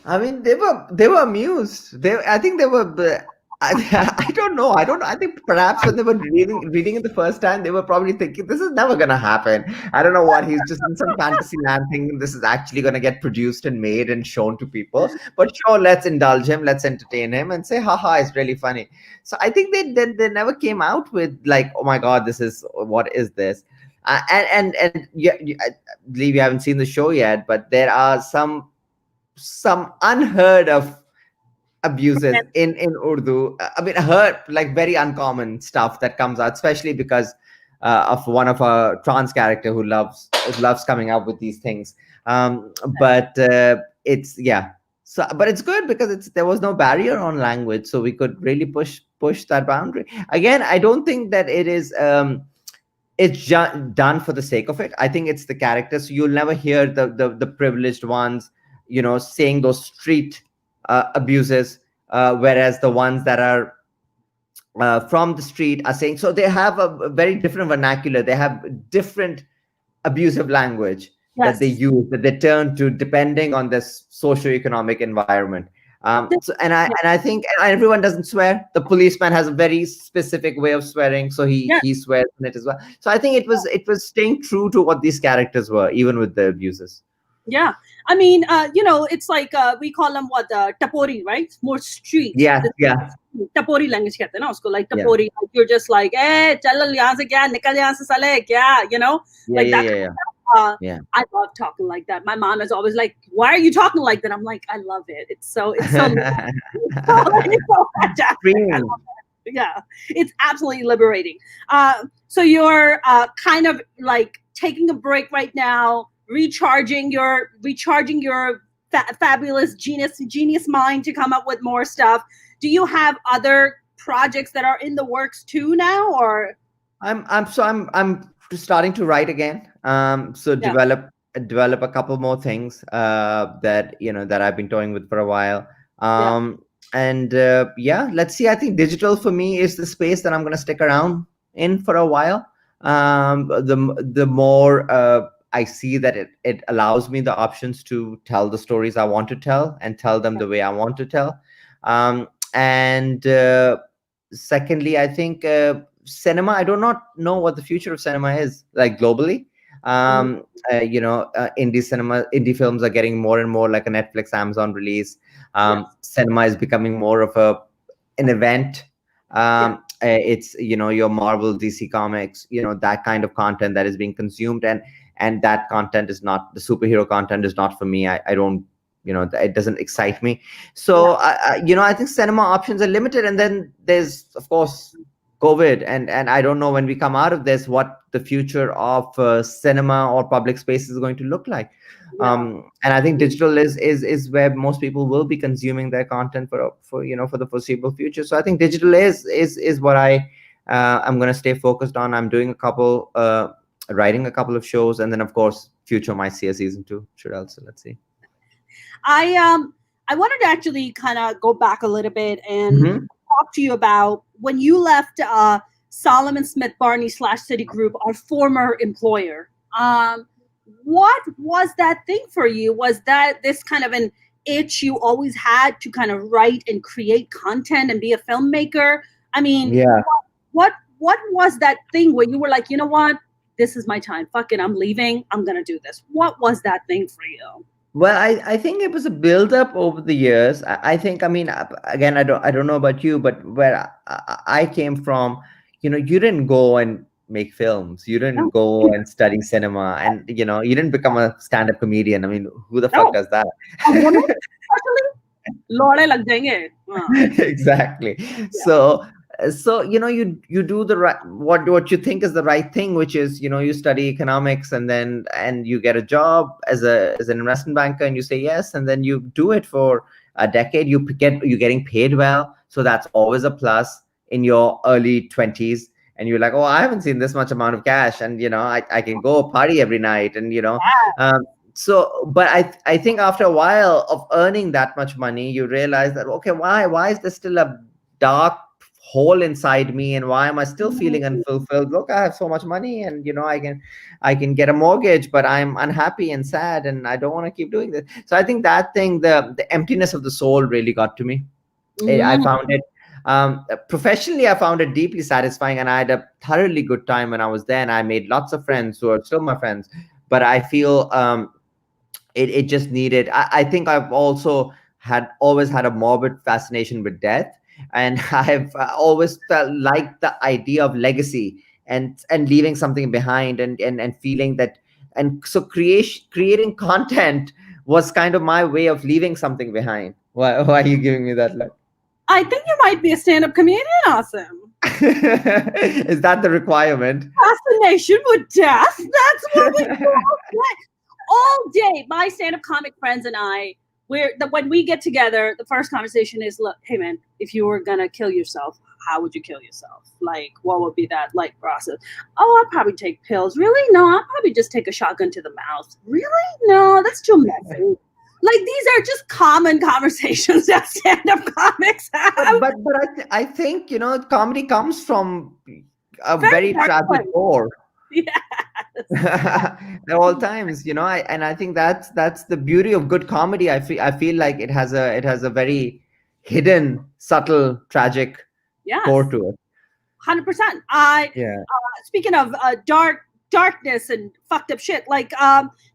I mean, they were amused. I think they were. I don't know. I don't know. I think perhaps when they were reading it the first time, they were probably thinking, "This is never gonna happen." I don't know what he's just in some fantasy land thinking this is actually gonna get produced and made and shown to people. But sure, let's indulge him, let's entertain him, and say, "Haha, it's really funny." So I think they never came out with like, "Oh my God, what is this?" And yeah, I believe you haven't seen the show yet, but there are some unheard of abuses in Urdu. I mean, heard like very uncommon stuff that comes out, especially because of one of our trans character who loves coming up with these things. But it's So, but it's good because there was no barrier on language, so we could really push that boundary. Again, I don't think that it is. It's done for the sake of it. I think it's the characters. So you'll never hear the privileged ones, saying those street abuses, whereas the ones that are from the street are saying. So they have a very different vernacular. They have different abusive language that they use, that they turn to depending on this socioeconomic environment. I think everyone doesn't swear. The policeman has a very specific way of swearing, so he swears in it as well. So I think it was staying true to what these characters were, even with the abuses. Yeah, I mean, it's like we call them tapori, right? More street. Yeah. Tapori language कहते हैं ना उसको, like tapori. Like you're just like, चल यहाँ से क्या निकल यहाँ से साले क्या, like that. I love talking like that. My mom is always like, "Why are you talking like that?" I'm like, I love it. It's so yeah, it's absolutely liberating. So you're kind of like taking a break right now, recharging your fabulous genius mind to come up with more stuff. Do you have other projects that are in the works too now, or? I'm starting to write again. Develop a couple more things that I've been toying with for a while. Let's see. I think digital for me is the space that I'm going to stick around in for a while. The more I see that it allows me the options to tell the stories I want to tell and tell them the way I want to tell. Secondly, I think cinema, I do not know what the future of cinema is, like globally. Indie films are getting more and more like a Netflix, Amazon release. Cinema is becoming more of an event. It's your Marvel, DC Comics, that kind of content that is being consumed, and that content is not, the superhero content is not for me. I don't, it doesn't excite me. So I think cinema options are limited, and then there's of course COVID, and I don't know when we come out of this what the future of cinema or public space is going to look like. And I think digital is where most people will be consuming their content for the foreseeable future. So I think digital is what I'm going to stay focused on. I'm doing writing a couple of shows, and then of course future might see a season 2 Churails. So let's see. I wanted to actually kind of go back a little bit and talk to you about when you left Solomon Smith Barney / Citigroup, our former employer. What was that thing for you? Was that this kind of an itch you always had to kind of write and create content and be a filmmaker? I mean, what was that thing where you were like, you know what? this is my time. Fuck it, I'm leaving. I'm gonna do this. What was that thing for you? Well, I think it was a build up over the years. I think, I mean, again, I don't know about you, but where I came from, you didn't go and make films. You didn't No, go and study cinema, and you didn't become a stand-up comedian. I mean, who the fuck no. does that? A woman, especially, lorde lag jayenge. Exactly. Yeah. So you do the right, what you think is the right thing, which is, you study economics, and you get a job as an investment banker, and you say yes, and then you do it for a decade. You're getting paid well, so that's always a plus in your early 20s. And you're like, oh, I haven't seen this much amount of cash, and I can go party every night, and um, but I think after a while of earning that much money, you realize that, okay, why is there still a dark hole inside me, and why am I still feeling unfulfilled? Look, I have so much money, and I can get a mortgage, but I'm unhappy and sad, and I don't want to keep doing this. So I think that thing, the emptiness of the soul, really got to me. I found it, professionally, I found it deeply satisfying, and I had a thoroughly good time when I was there, and I made lots of friends who are still my friends. But I feel it just needed, I think I've also always had a morbid fascination with death, and I've always felt like the idea of legacy, and leaving something behind, and feeling that, and so creating content was kind of my way of leaving something behind. Why are you giving me that look? I think you might be a stand-up comedian, Asim. Is that the requirement? Fascination with death. That's what we do all day. My stand-up comic friends and I, when we get together, the first conversation is, look, hey man, if you were gonna kill yourself, how would you kill yourself? Like, what would be that like process? Oh, I'll probably take pills. Really? No, I'll probably just take a shotgun to the mouth. Really? No, that's too messy. Like, these are just common conversations that stand-up comics have. But I think comedy comes from a very tragic core. Yes. At all times, I think that's the beauty of good comedy. I feel like it has a very hidden, subtle, tragic core to it. 100%. Yeah. Speaking of darkness and fucked up shit, like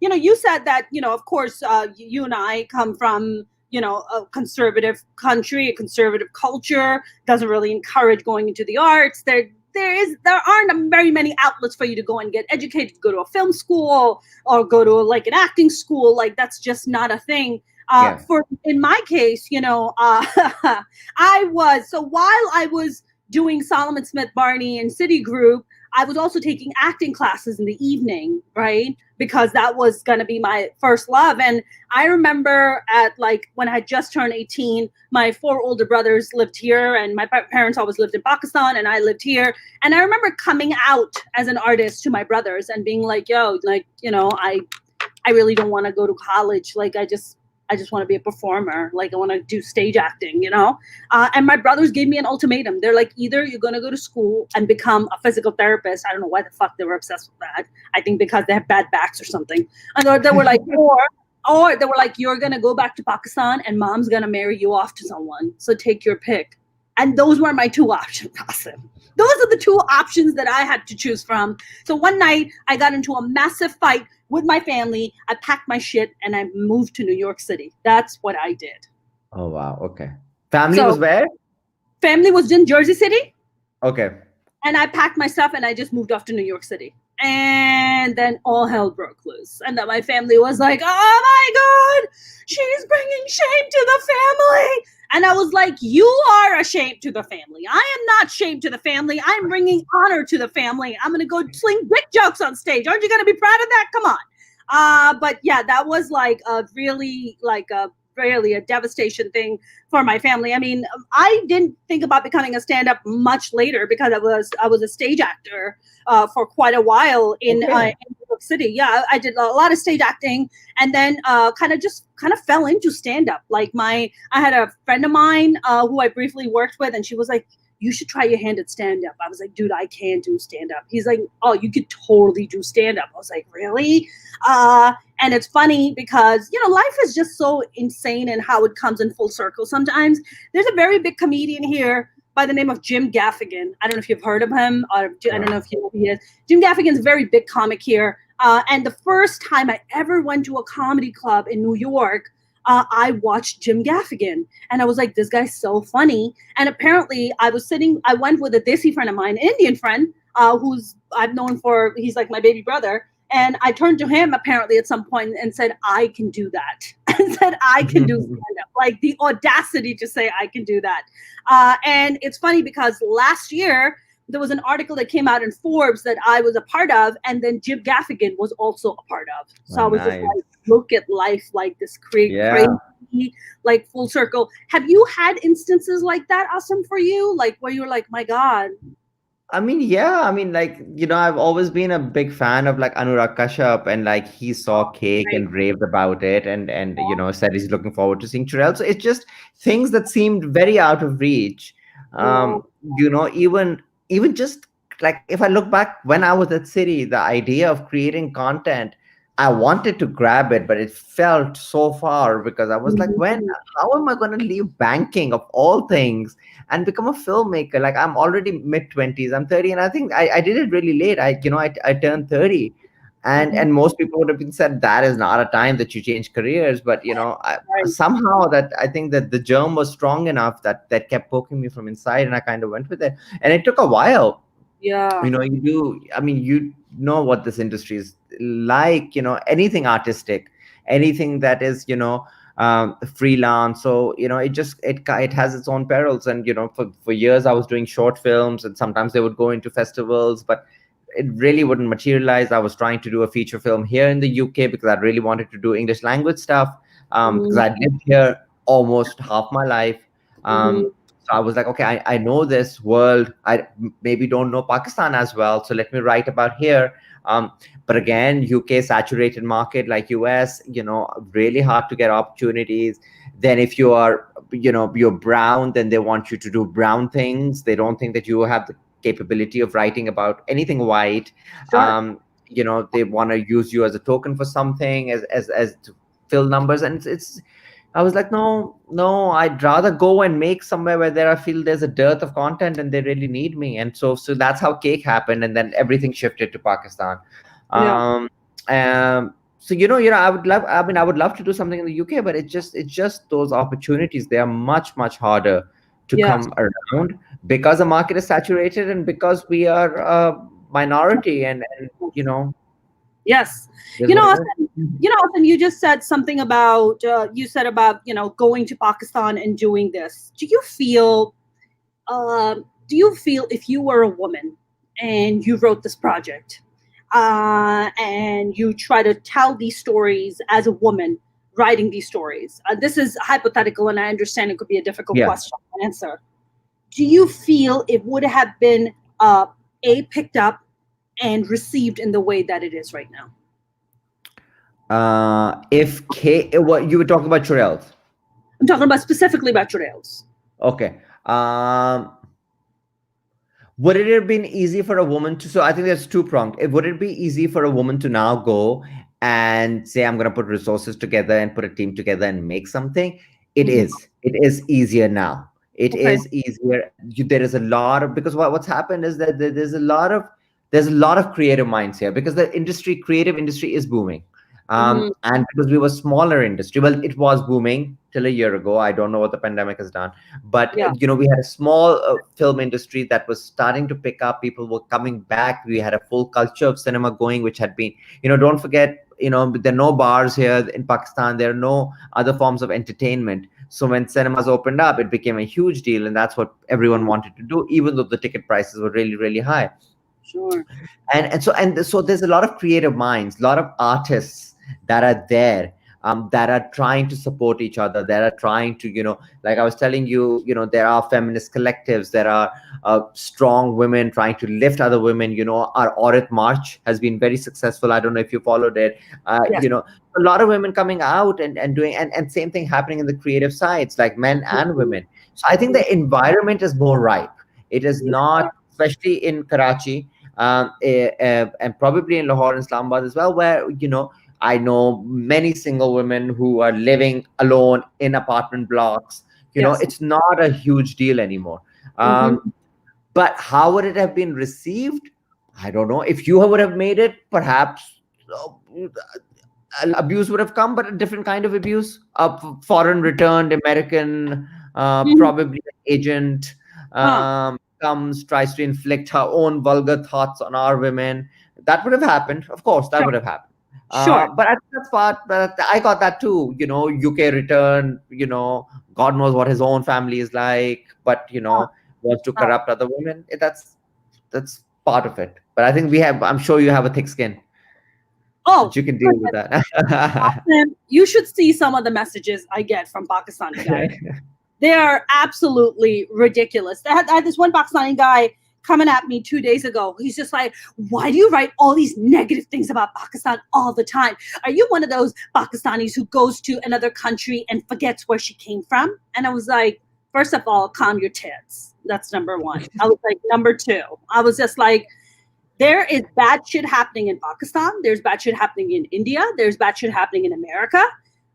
you said that, of course, you and I come from a conservative country, a conservative culture, doesn't really encourage going into the arts. There aren't very many outlets for you to go and get educated, go to a film school or go to like an acting school. Like, that's just not a thing. In my case, while I was doing Solomon Smith Barney and Citigroup, I was also taking acting classes in the evening, right? Because that was going to be my first love. And I remember when I had just turned 18, my 4 older brothers lived here, and my parents always lived in Pakistan, and I lived here. And I remember coming out as an artist to my brothers and being like, yo, I really don't want to go to college. Like, I just want to be a performer. Like, I want to do stage acting, and my brothers gave me an ultimatum. They're like, either you're going to go to school and become a physical therapist. I don't know why the fuck they were obsessed with that. I think because they have bad backs or something. And they were like, or they were like, you're going to go back to Pakistan and mom's going to marry you off to someone. So take your pick. And those were my 2 options, Asim. Those are the 2 options that I had to choose from. So one night I got into a massive fight with my family. I packed my shit and I moved to New York City. That's what I did. Oh, wow. Okay. Family was where? Family was in Jersey City. Okay. And I packed my stuff and I just moved off to New York City. And then all hell broke loose. And then my family was like, oh my God, she's bringing shame to the family. And I was like, you are a shame to the family. I am not shame to the family. I'm bringing honor to the family. I'm going to go sling dick jokes on stage. Aren't you going to be proud of that? Come on. But yeah, that was really a devastation thing for my family. I mean, I didn't think about becoming a stand-up much later because I was a stage actor for quite a while in New York City. Yeah, I did a lot of stage acting, and then kind of fell into stand-up. Like I had a friend of mine who I briefly worked with, and she was like, you should try your hand at stand-up. I was like, dude, I can do stand-up. He's like, oh, you could totally do stand-up. I was like, really? And it's funny because, life is just so insane and how it comes in full circle. Sometimes there's a very big comedian here by the name of Jim Gaffigan. I don't know if you've heard of him, or I don't know if you know who he is. Jim Gaffigan's a very big comic here. And the first time I ever went to a comedy club in New York, I watched Jim Gaffigan, and I was like, this guy's so funny. And apparently I went with a Desi friend of mine, an Indian friend, who's I've known he's like my baby brother. And I turned to him apparently at some point and said, I can do that. And said, I can do stand-up. Like the audacity to say I can do that. And it's funny because last year, there was an article that came out in Forbes that I was a part of, and then Jim Gaffigan was also a part of. So I was just like, look at life like this crazy, like full circle. Have you had instances like that, Asim, for you? Like where you're like, my God. I mean, yeah. I mean, like, I've always been a big fan of like Anurag Kashyap, and like he saw Cake and raved about it, and said he's looking forward to seeing Churails. So it's just things that seemed very out of reach. Even just like if I look back when I was at City, the idea of creating content, I wanted to grab it, but it felt so far because I was like, how am I going to leave banking of all things and become a filmmaker? Like I'm already mid-20s, I'm 30, and I think I did it really late. I turned 30, and most people would have been said that is not a time that you change careers. But somehow that I think that the germ was strong enough that kept poking me from inside, and I kind of went with it. And it took a while. Yeah. You do. I mean, you know what this industry is like. Anything artistic, anything that is freelance. So it has its own perils. And for years I was doing short films, and sometimes they would go into festivals, but it really wouldn't materialize. I was trying to do a feature film here in the UK because I really wanted to do English language stuff, because I'd lived here almost half my life. So I was like, okay, I know this world. I maybe don't know Pakistan as well, so let me write about here. But again, UK saturated market like US, really hard to get opportunities. Then if you are, you're brown, then they want you to do brown things. They don't think that you have the capability of writing about anything white. Sure. They want to use you as a token for something, as to fill numbers, and it's. I was like, no, I'd rather go and make somewhere where I feel there's a dearth of content and they really need me. And so that's how Cake happened, and then everything shifted to Pakistan. So I would love to do something in the UK, but it's just those opportunities. They are much, much harder to come around because the market is saturated and because we are a minority, and Yes. Asim, you just said something about going to Pakistan and doing this. Do you feel if you were a woman and you wrote this project, and you try to tell these stories as a woman writing these stories, this is hypothetical, and I understand it could be a difficult question to answer. Do you feel it would have been picked up and received in the way that it is right now? What you were talking about Churails? I'm talking about specifically about Churails. Okay. Would it have been easy for a woman to? So I think there's two-pronged. Would it be easy for a woman to now go and say, I'm going to put resources together and put a team together and make something? It is. It is easier now. It is easier. There is a lot of, because what's happened is that there's a lot of creative minds here, because the creative industry is booming. And because we were smaller industry, well, it was booming till a year ago. I don't know what the pandemic has done, but we had a small film industry that was starting to pick up. People were coming back. We had a full culture of cinema going, which had been, don't forget, there are no bars here in Pakistan. There are no other forms of entertainment. So when cinemas opened up, it became a huge deal, and that's what everyone wanted to do, even though the ticket prices were really, really high. Sure. And so there's a lot of creative minds, a lot of artists that are there, that are trying to support each other, that are trying to, like I was telling you, there are feminist collectives, there are strong women trying to lift other women. Our Aurat March has been very successful. I don't know if you followed it. A lot of women coming out and doing, and same thing happening in the creative sides, like men and women. So I think the environment is more ripe. It is not, especially in Karachi, and probably in Lahore and Islamabad as well, where, I know many single women who are living alone in apartment blocks. It's not a huge deal anymore. Mm-hmm. But how would it have been received? I don't know. If you would have made it, perhaps abuse would have come, but a different kind of abuse. A foreign returned American, Mm-hmm. probably an agent, Huh. comes, tries to inflict her own vulgar thoughts on our women. That would have happened. Of course, that Sure. would have happened. Sure. But I think that's part. But I got that too. UK returned. God knows what his own family is like. But Huh. wants to Huh. corrupt other women. That's part of it. But I think we have. I'm sure you have a thick skin that Oh, you can deal with goodness. that. Asim, you should see some of the messages I get from Pakistani guys. They are absolutely ridiculous. I had this one Pakistani guy coming at me 2 days ago. He's just like, why do you write all these negative things about Pakistan all the time? Are you one of those Pakistanis who goes to another country and forgets where she came from? And I was like, first of all, calm your tits. That's number one. I was like, number two, I was just like, there is bad shit happening in Pakistan. There's bad shit happening in India. There's bad shit happening in America.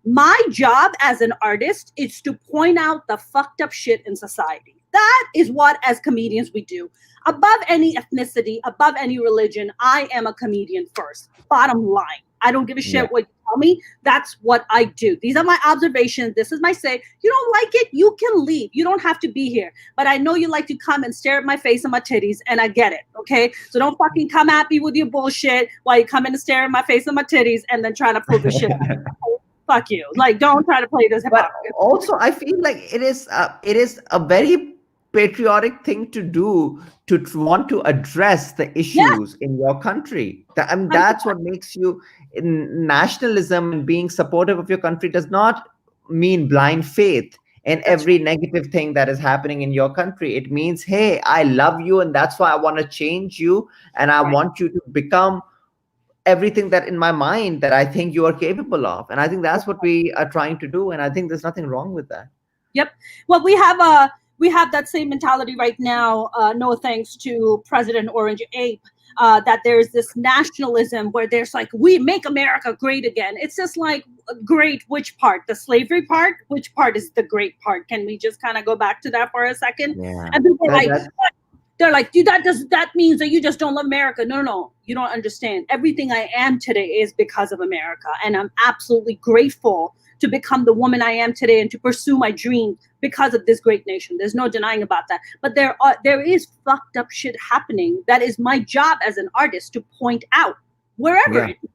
My job as an artist is to point out the fucked up shit in society. That is what, as comedians, we do. Above any ethnicity, above any religion, I am a comedian first. Bottom line. I don't give a Yeah. shit what you tell me. That's what I do. These are my observations. This is my say. You don't like it, you can leave. You don't have to be here. But I know you like to come and stare at my face and my titties, and I get it. Okay? So don't fucking come at me with your bullshit while you come in and stare at my face and my titties and then trying to prove the shit out. Fuck you. Like, don't try to play this But hypocrisy. also, I feel like it is a very patriotic thing to do, to want to address the Yes, issues in your country. I mean, I'm that's what makes you nationalism, and being supportive of your country does not mean blind faith in that's every negative thing that is happening in your country. It means, hey, I love you, and that's why I want to change you, and I right. want you to become everything that in my mind that I think you are capable of. And I think that's what we are trying to do. And I think there's nothing wrong with that. Yep. Well, we have that same mentality right now. No thanks to President Orange Ape. That there's this nationalism where there's like, we make America great again. It's just like, great, which part? The slavery part? Which part is the great part? Can we just kind of go back to that for a second? Yeah. And people are like, That, they're like, dude, that means that you just don't love America. No, no, no. You don't understand. Everything I am today is because of America. And I'm absolutely grateful to become the woman I am today and to pursue my dream because of this great nation. There's no denying about that. But there is fucked up shit happening that is my job as an artist to point out wherever yeah. it is,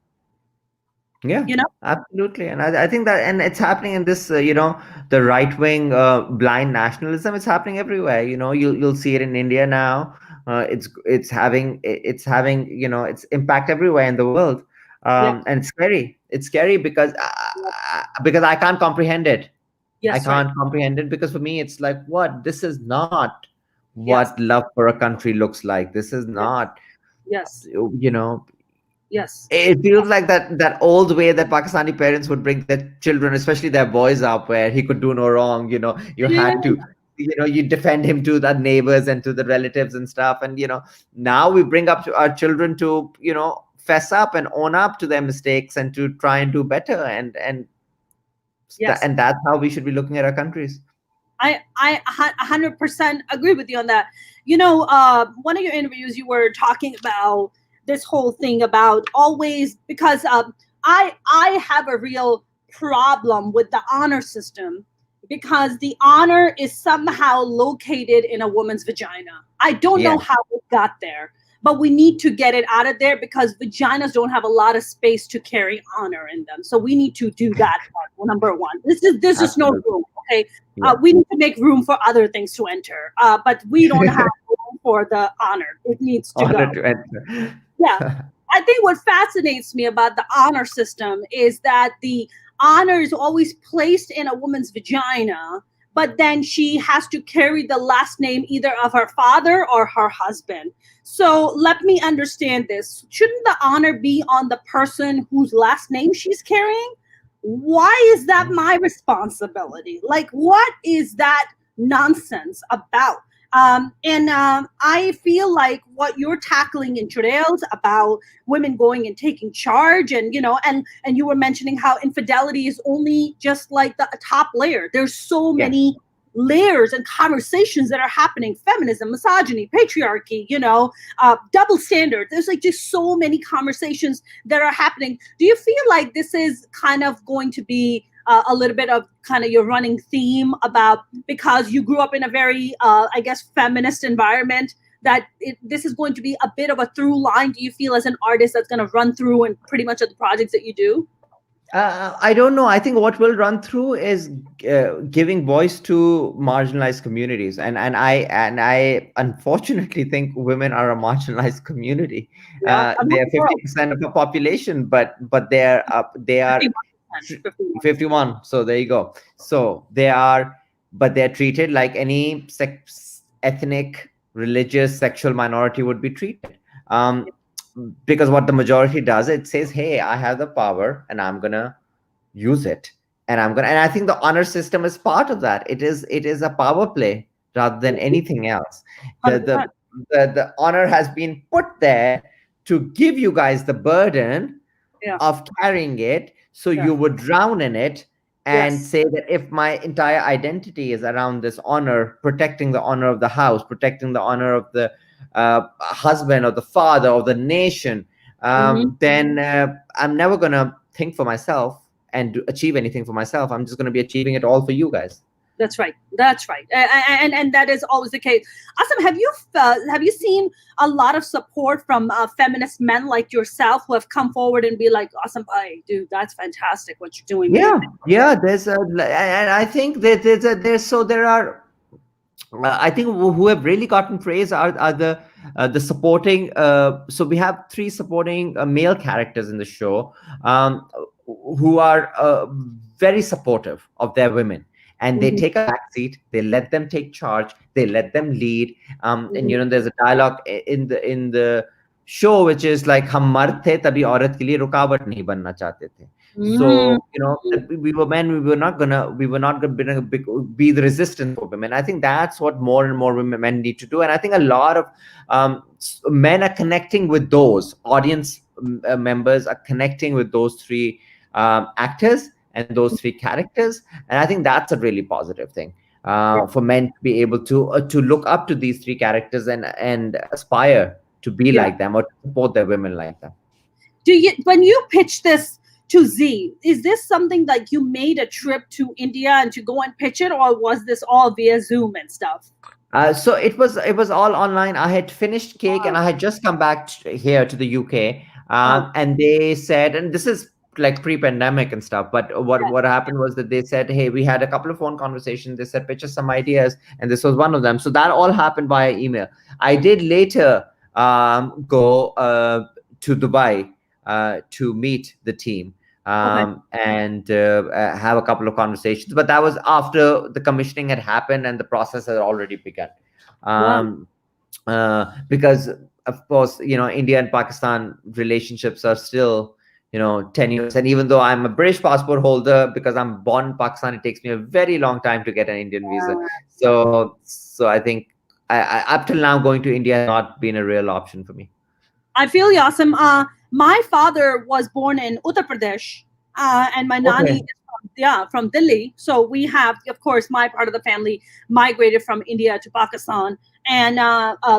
Yeah, you know? absolutely. And I think that, and it's happening in this, the right wing blind nationalism. It's happening everywhere. You'll see it in India now. It's having its impact everywhere in the world. Yeah. And it's scary. It's scary because I can't comprehend it. I Yes, right. can't comprehend it because for me it's like, what? This is not Yes. what love for a country looks like. This is Yes. not, Yes. you know, Yes. it feels like that old way that Pakistani parents would bring their children, especially their boys, up, where he could do no wrong. You Yeah. had to, you defend him to the neighbors and to the relatives and stuff. And now we bring up our children to fess up and own up to their mistakes and to try and do better. Yes. And that's how we should be looking at our countries. I 100% agree with you on that. One of your interviews, you were talking about this whole thing about always, because I have a real problem with the honor system, because the honor is somehow located in a woman's vagina. I don't know Yeah. how it got there, but we need to get it out of there because vaginas don't have a lot of space to carry honor in them. So we need to do that part, number one. There's just no Absolutely. room. Okay, Yeah. we need to make room for other things to enter, but we don't have room for the honor. It needs to Honor go. to enter. Yeah. I think what fascinates me about the honor system is that the honor is always placed in a woman's vagina, but then she has to carry the last name either of her father or her husband. So let me understand this. Shouldn't the honor be on the person whose last name she's carrying? Why is that my responsibility? Like, what is that nonsense about? I feel like what you're tackling in Churails about women going and taking charge, and you were mentioning how infidelity is only just like the top layer. There's so Yeah. many layers and conversations that are happening: feminism, misogyny, patriarchy, double standards. There's like just so many conversations that are happening. Do you feel like this is kind of going to be a little bit of kind of your running theme about, because you grew up in a very, I guess, feminist environment, that this is going to be a bit of a through line, do you feel, as an artist, that's going to run through in pretty much of the projects that you do? I don't know. I think what will run through is giving voice to marginalized communities, and I unfortunately think women are a marginalized community. Yeah, They are 50% of the population, but they are 51. So there you go. So they are, but they're treated like any ethnic, religious, sexual minority would be treated. Because what the majority does, it says, hey, I have the power and I'm gonna use it, and I think the honor system is part of that. It is a power play rather than anything else. The honor has been put there to give you guys the burden of carrying it, so you would drown in it and say that if my entire identity is around this honor, protecting the honor of the house, protecting the honor of the husband or the father or the nation, then I'm never gonna think for myself and achieve anything for myself. I'm just gonna be achieving it all for you guys. That's right. And that is always the case. Asim, have you seen a lot of support from feminist men like yourself who have come forward and be like, Asim, dude, that's fantastic what you're doing? Yeah. There's and I think that there are. I think who have really gotten praise are the supporting. So we have 3 supporting male characters in the show, who are very supportive of their women, and they take a backseat. They let them take charge. They let them lead. And there's a dialogue in the show which is like, "Hum mard the, tabhi aurat ke liye rukavat nahi banna chahte the." So we were men. We were not gonna be the resistance for women. I think that's what more and more men need to do. And I think a lot of men are connecting with those audience members, are connecting with those 3 actors and those 3 characters. And I think that's a really positive thing for men to be able to look up to these 3 characters and aspire to be like them, or to support their women like them. When you pitch this to Z, is this something like you made a trip to India and to go and pitch it, or was this all via Zoom and stuff? So it was all online. I had finished Cake and I had just come back here to the UK, and they said, and this is like pre-pandemic and stuff, but what happened was that they said, hey, we had a couple of phone conversations. They said, pitch us some ideas, and this was one of them. So that all happened via email. I did later go to Dubai to meet the team and have a couple of conversations, but that was after the commissioning had happened and the process had already begun. Because of course, India and Pakistan relationships are still 10 years, and even though I'm a British passport holder, because I'm born in Pakistan, it takes me a very long time to get an Indian visa. So I think I up till now, going to India has not been a real option for me. I feel you, Asim. My father was born in Uttar Pradesh, and my nani is from Delhi. So we have, of course, my part of the family migrated from India to Pakistan. And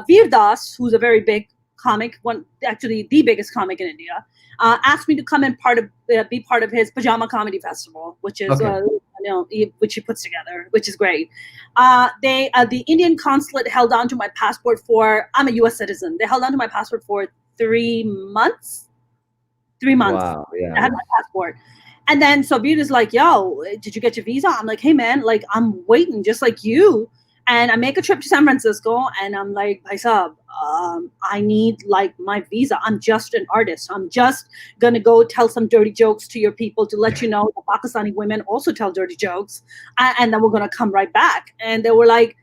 Veer Das, who's a very big comic, actually the biggest comic in India, asked me to come and be part of his Pajama Comedy Festival, which is which he puts together, which is great. The Indian consulate held on to my passport for, I'm a U.S. citizen. They held on to my passport for 3 months. 3 months. Wow, yeah. I had my passport. And then so Veer is like, yo, did you get your visa? I'm like, hey man, like I'm waiting just like you. And I make a trip to San Francisco and I'm like, Bhai Sahab, I need like my visa. I'm just an artist. I'm just going to go tell some dirty jokes to your people to let you know that Pakistani women also tell dirty jokes. And then we're going to come right back. And they were like,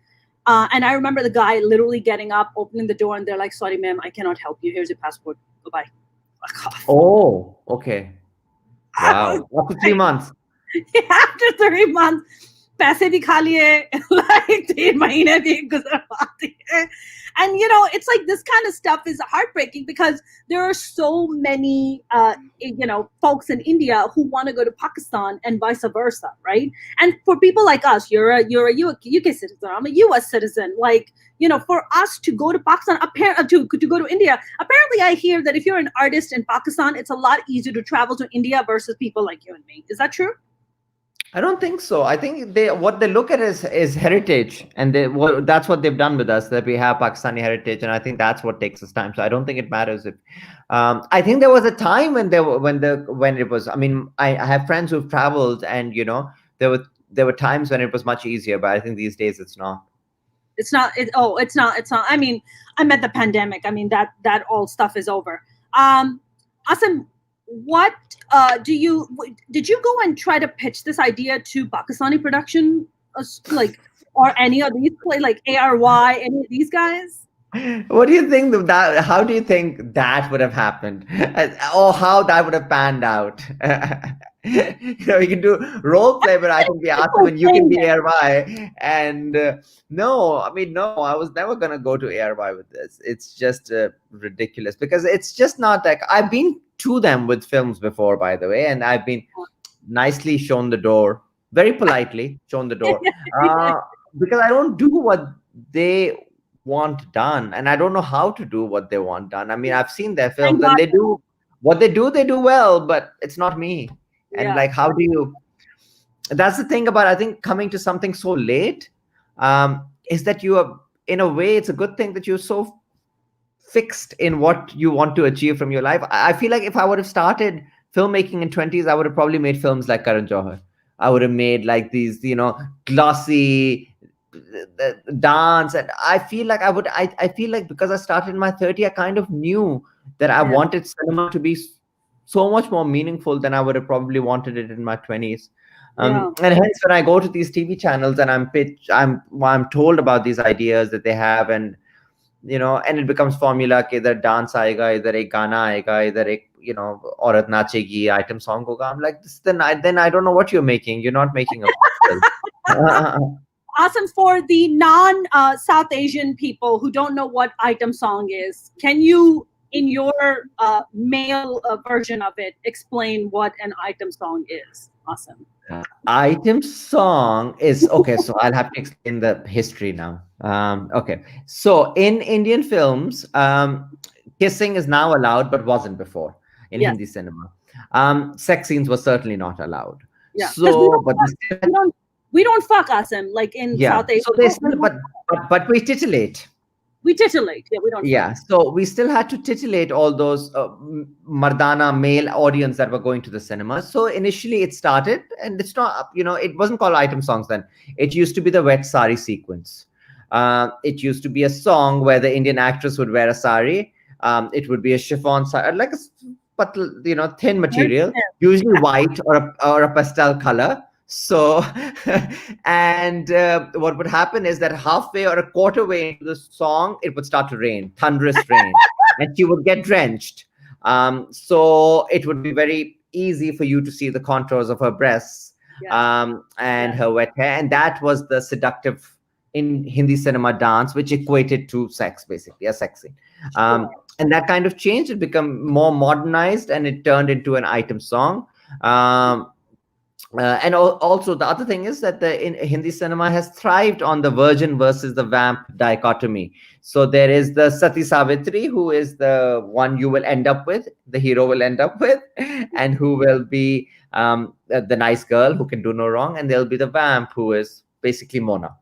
and I remember the guy literally getting up, opening the door, and they're like, sorry, ma'am, I cannot help you. Here's your passport. Goodbye. Oh, okay. Wow. After 3 months. After 3 months. पैसे भी खा लिए like 3 महीने भी गुजर पाती है. And it's like this kind of stuff is heartbreaking because there are so many folks in India who want to go to Pakistan and vice versa, right? And for people like us, you're a UK citizen, I'm a US citizen. Like, for us to go to Pakistan, to go to India, apparently I hear that if you're an artist in Pakistan, it's a lot easier to travel to India versus people like you and me. Is that true? I don't think so. I think what they look at is heritage, and that's what they've done with us. That we have Pakistani heritage, and I think that's what takes us time. So I don't think it matters if. I think there was a time when when it was. I mean, I have friends who've traveled, and there were times when it was much easier, but I think these days it's not. It's not. It's not. It's not. I mean, I met the pandemic. I mean, that all stuff is over. Asim, what did you go and try to pitch this idea to Pakistani production, like, or any of these like ARY, any of these guys? What do you think of that? How do you think that would have happened, or how that would have panned out? You can do role play, but I can be Asim and you can be ARY. And no, I mean, no, I was never gonna go to ARY with this. It's just ridiculous because it's just not like I've been to them with films before, by the way, and I've been nicely shown the door, very politely shown the door, because I don't do what they want done, and I don't know how to do what they want done. I mean, I've seen their films, and they do what they do well, but it's not me. And like, how do you? That's the thing about, I think, coming to something so late, is that you are, in a way, it's a good thing that you're so fixed in what you want to achieve from your life. I feel like if I would have started filmmaking in 20s, I would have probably made films like Karan Johar. I would have made like these, glossy dance, and I feel like I feel like because I started in my 30, I kind of knew that I wanted cinema to be so much more meaningful than I would have probably wanted it in my 20s. And hence, when I go to these TV channels and I'm told about these ideas that they have, and and it becomes formula कि इधर dance आएगा, इधर एक गाना आएगा, इधर एक औरत नाचेगी, item song होगा. I'm like, then I don't know what you're making. You're not making a film. Awesome. For the non-South Asian people who don't know what item song is, can you, in your male version of it, explain what an item song is? Awesome. Item song is okay. So I'll have to explain the history now. Okay. So in Indian films, kissing is now allowed, but wasn't before in Hindi cinema. Sex scenes were certainly not allowed. Yeah. So, we don't fuck Asim like in South Asia. So they still, but we titillate. We titillate. Yeah, we don't. Yeah. So we still had to titillate all those Mardana male audience that were going to the cinema. So initially it started, and it's not, it wasn't called item songs then. It used to be the wet sari sequence. It used to be a song where the Indian actress would wear a sari. It would be a chiffon sari, like a thin material, usually white or a pastel color. So, and what would happen is that halfway or a quarter way into the song, it would start to rain, thunderous rain, and she would get drenched. So it would be very easy for you to see the contours of her breasts and her wet hair. And that was the seductive in Hindi cinema dance, which equated to sex, basically, a sex scene. And that kind of changed. It became more modernized, and it turned into an item song. And also the other thing is that in Hindi cinema has thrived on the virgin versus the vamp dichotomy. So there is the Sati Savitri, who is the one you will end up with, the hero will end up with, and who will be the nice girl who can do no wrong, and there'll be the vamp, who is basically Mona.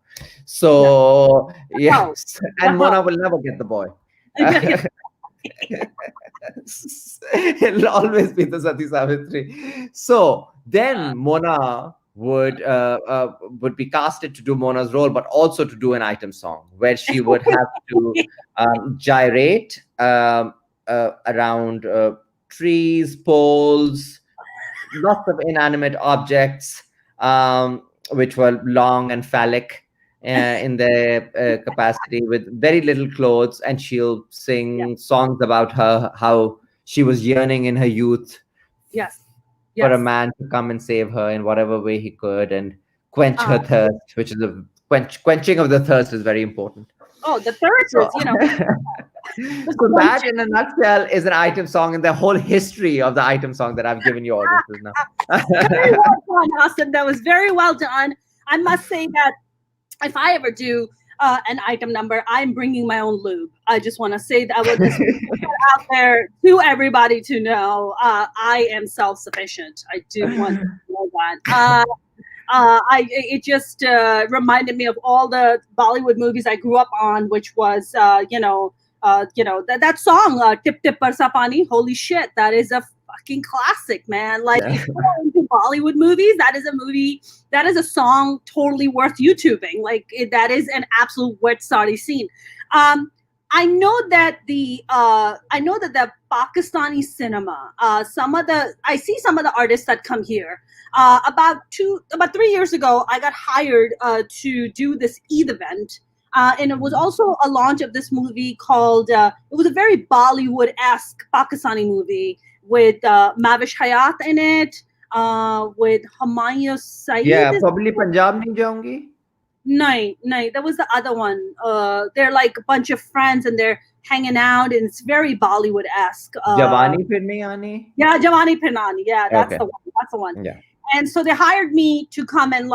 So yes, and Mona will never get the boy. It'll always be the Sati Savitri. So then Mona would be casted to do Mona's role, but also to do an item song where she would have to gyrate around trees, poles, lots of inanimate objects, which were long and phallic in their capacity, with very little clothes, and she'll sing songs about how she was yearning in her youth for a man to come and save her in whatever way he could and quench her thirst, which is quenching of the thirst is very important. Oh, the third So, is, so that in a nutshell is an item song and the whole history of the item song that I've given you audiences now. very well done, Austin. That was very well done. I must say that if I ever do an item number, I'm bringing my own lube. I just want to say that I would just put that out there to everybody to know I am self-sufficient. I do want to know that. It just reminded me of all the Bollywood movies I grew up on, which was that song "Tip Tip Barsa Pani." Holy shit, that is a fucking classic, man. Like if you're into Bollywood movies, that is a movie, that is a song totally worth YouTubing. Like that is an absolute wet sari scene. I know that the Pakistani cinema, I see some of the artists that come here. About 3 years ago, I got hired to do this Eid event. And it was also a launch of this movie called, it was a very Bollywood-esque Pakistani movie with Mavish Hayat in it, with Humayun Saeed. Yeah, probably Punjab nahi jaungi. No, that was the other one. They're like a bunch of friends and they're hanging out, and it's very Bollywood-esque. Jawani Phir Nahi Aani. Yeah, Jawani Phir Nahi Aani. Yeah, that's Okay. the one. That's the one. Yeah. And so they hired me to come and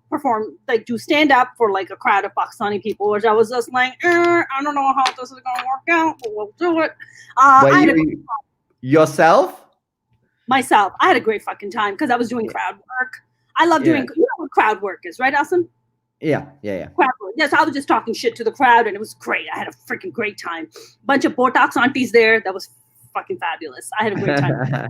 perform, like do stand up for like a crowd of Pakistani people, which I was just like, I don't know how this is gonna work out, but we'll do it. Yourself? Myself, I had a great fucking time because I was doing crowd work. I love doing, you know what crowd work is, right, Asim? Yeah. Crowd work. Yes, I was just talking shit to the crowd, and it was great. I had a freaking great time. Bunch of Botox aunties there. That was fucking fabulous. I had a great time.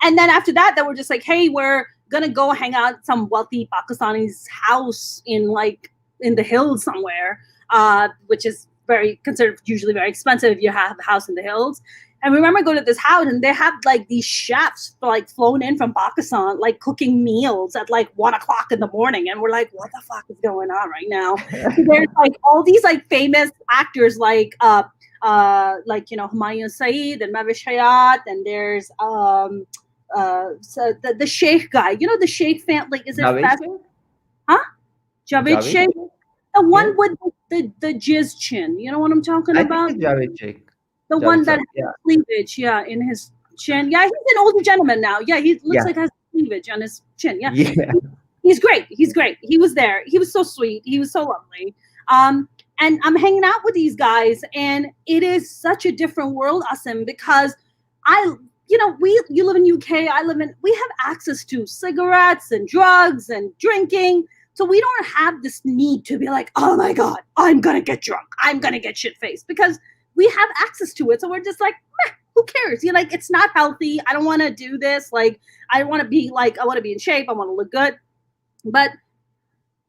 And then after that, they were just like, hey, we're gonna go hang out at some wealthy Pakistani's house in the hills somewhere, which is considered usually very expensive if you have a house in the hills. And we remember going to this house, and they have like these chefs like flown in from Pakistan, like cooking meals at like 1 o'clock in the morning. And we're like, what the fuck is going on right now? So there's like all these like famous actors like Humayun Saeed and Mavish Hayat, and there's the Shaikh guy. You know the Shaikh family. Is it Javed Shaikh? The one with the jizz chin. You know what I'm talking about? Javed Shaikh. The one that has cleavage, in his chin. Yeah, he's an older gentleman now. Yeah, he looks like has cleavage on his chin. Yeah. He's great. He was there. He was so sweet. He was so lovely. And I'm hanging out with these guys, and it is such a different world, Asim, because you live in UK, we have access to cigarettes and drugs and drinking. So we don't have this need to be like, oh my God, I'm going to get drunk. I'm going to get shit-faced, because we have access to it. So we're just like, who cares? It's not healthy. I don't want to do this. I want to be in shape. I want to look good. But,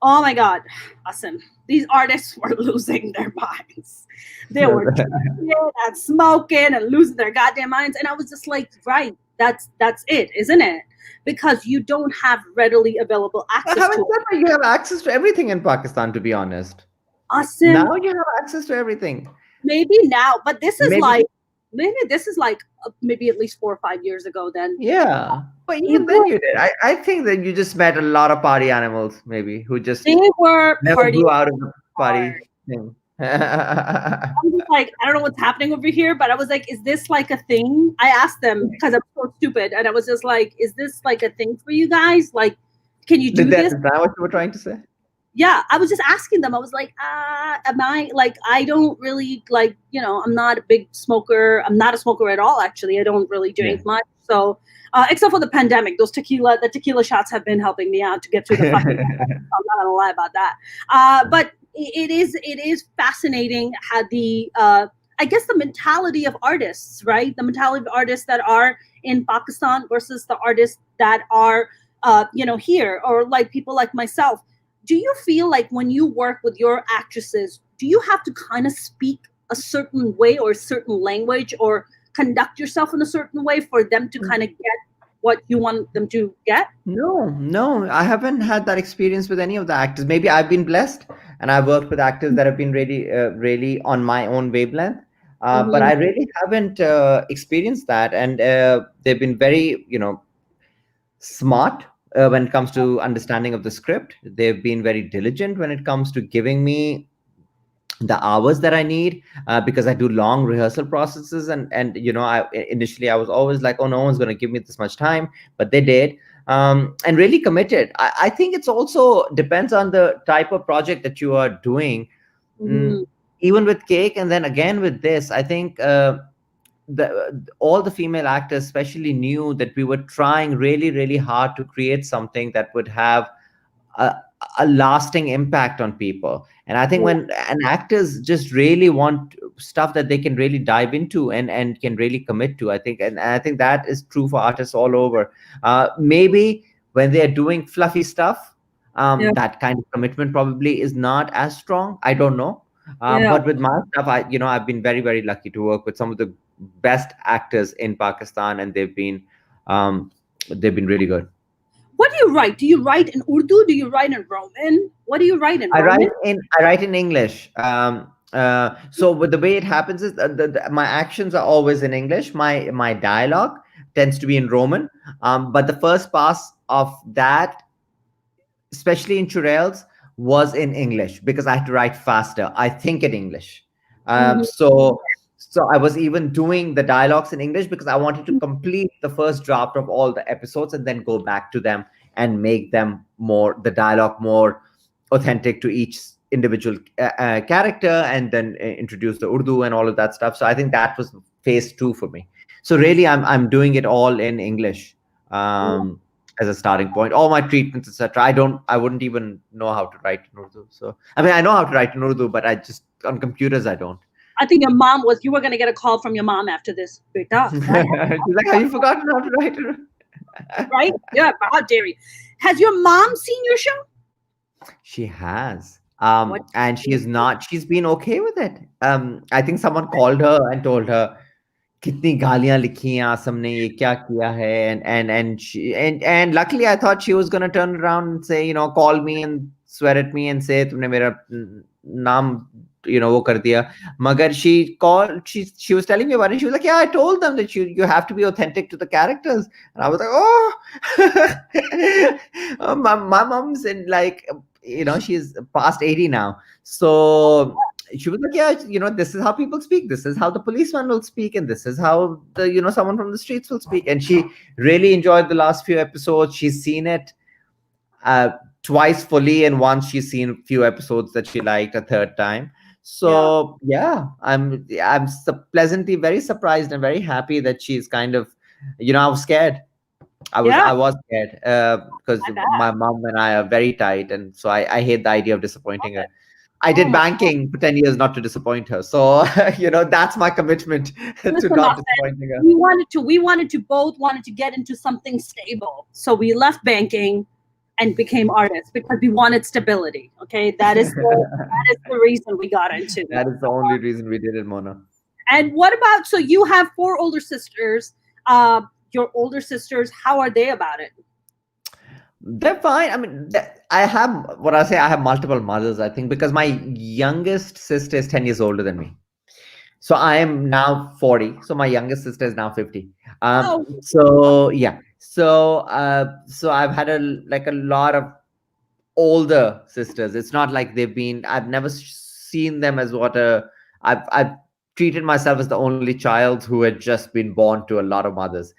oh my God, Asim, these artists were losing their minds. They were drinking and smoking and losing their goddamn minds. And I was just like, right, that's it, isn't it? Because you don't have readily available access to it. You have access to everything in Pakistan, to be honest. Asim, now you have access to everything. Maybe now, but this is maybe at least 4 or 5 years ago then. Yeah. But even then you did. I think that you just met a lot of party animals, maybe, who just never grew out of the party thing. I'm just like, I don't know what's happening over here, but I was like, is this like a thing? I asked them because I'm so stupid, and I was just like, is this like a thing for you guys? Like, can you do this? Is that what you were trying to say? Yeah, I was just asking them. I was like, am I I don't really I'm not a big smoker. I'm not a smoker at all, actually. I don't really drink much. So, except for the pandemic, the tequila shots have been helping me out to get through the fucking pandemic. I'm not gonna lie about that. But it is fascinating how I guess the mentality of artists, right? The mentality of artists that are in Pakistan versus the artists that are here, or like people like myself. Do you feel like when you work with your actresses, do you have to kind of speak a certain way or a certain language, or conduct yourself in a certain way for them to kind of get what you want them to get? No, I haven't had that experience with any of the actors. Maybe I've been blessed and I've worked with actors that have been really on my own wavelength. But I really haven't experienced that. And they've been very, smart when it comes to understanding of the script. They've been very diligent when it comes to giving me the hours that I need, because I do long rehearsal processes, and I initially I was always like, oh, no one's going to give me this much time, but they did, and really committed. I think it's also depends on the type of project that you are doing. Mm, Mhm. even with Cake, and then again with this, I think all the female actors especially knew that we were trying really, really hard to create something that would have a, a lasting impact on people. And I think Yeah, when an actors just really want stuff that they can really dive into and can really commit to, I think, and I think that is true for artists all over. Maybe when they are doing fluffy stuff, yeah, that kind of commitment probably is not as strong. I don't know. yeah. But with my stuff, I've been very, very lucky to work with some of the best actors in Pakistan, and um, they've been really good. What do you write? Do you write in Urdu? Do you write in Roman? What do you write in I write Roman? in I write in English. So with the way it happens is my actions are always in English. My dialogue tends to be in Roman. But the first pass of that, especially in Churails, was in English because I had to write faster. I think in English. Um, Mhm. so so I was even doing the dialogues in English because I wanted to complete the first draft of all the episodes and then go back to them and make them the dialogue more authentic to each individual character, and then introduce the Urdu and all of that stuff. So I think that was phase two for me. So really, I'm doing it all in English. Um, as a starting point. All my treatments, etc. I wouldn't even know how to write in Urdu. So I mean, I know how to write in Urdu, but I just on computers I don't. I think you were going to get a call from your mom after this. Beta, She's like, have you forgotten how to write it? right? Yeah, how dare you? Has your mom seen your show? She has. What? And she is not. She's been okay with it. I think someone called her and told her, कितनी गालियां लिखी हैं आसम ने ये क्या किया है and luckily I thought she was going to turn around and say, call me and swear at me and say तुमने मेरा नाम वो कर दिया. मगर she was telling me about it. She was like, yeah, I told them that you have to be authentic to the characters. And I was like, oh. My mom's in, like, she's past 80 now. So she was like, yeah, this is how people speak. This is how the policeman will speak. And this is how someone from the streets will speak. And she really enjoyed the last few episodes. She's seen it uh, twice fully. And once she's seen a few episodes that she liked a third time. Yeah, So yeah, I'm pleasantly very surprised and very happy that she's kind of, I was scared. yeah, I was scared because I bet. my mom and I are very tight, and so I hate the idea of disappointing her. I Oh did my. banking for 10 years not to disappoint her. So, that's my commitment to Listen, not Asim, disappointing her. we both wanted to get into something stable. So we left banking and became artists because we wanted stability. Okay, that is the reason we got into it. That is the only reason we did it, Mona. And what about, so you have four older sisters? Your older sisters, how are they about it? They're fine. I mean, I have what I say. I have multiple mothers, I think, because my youngest sister is 10 years older than me. So I am now 40. So my youngest sister is now 50. Oh, So yeah. So I've had a lot of older sisters. It's not like I've never seen them as I've treated myself as the only child who had just been born to a lot of mothers.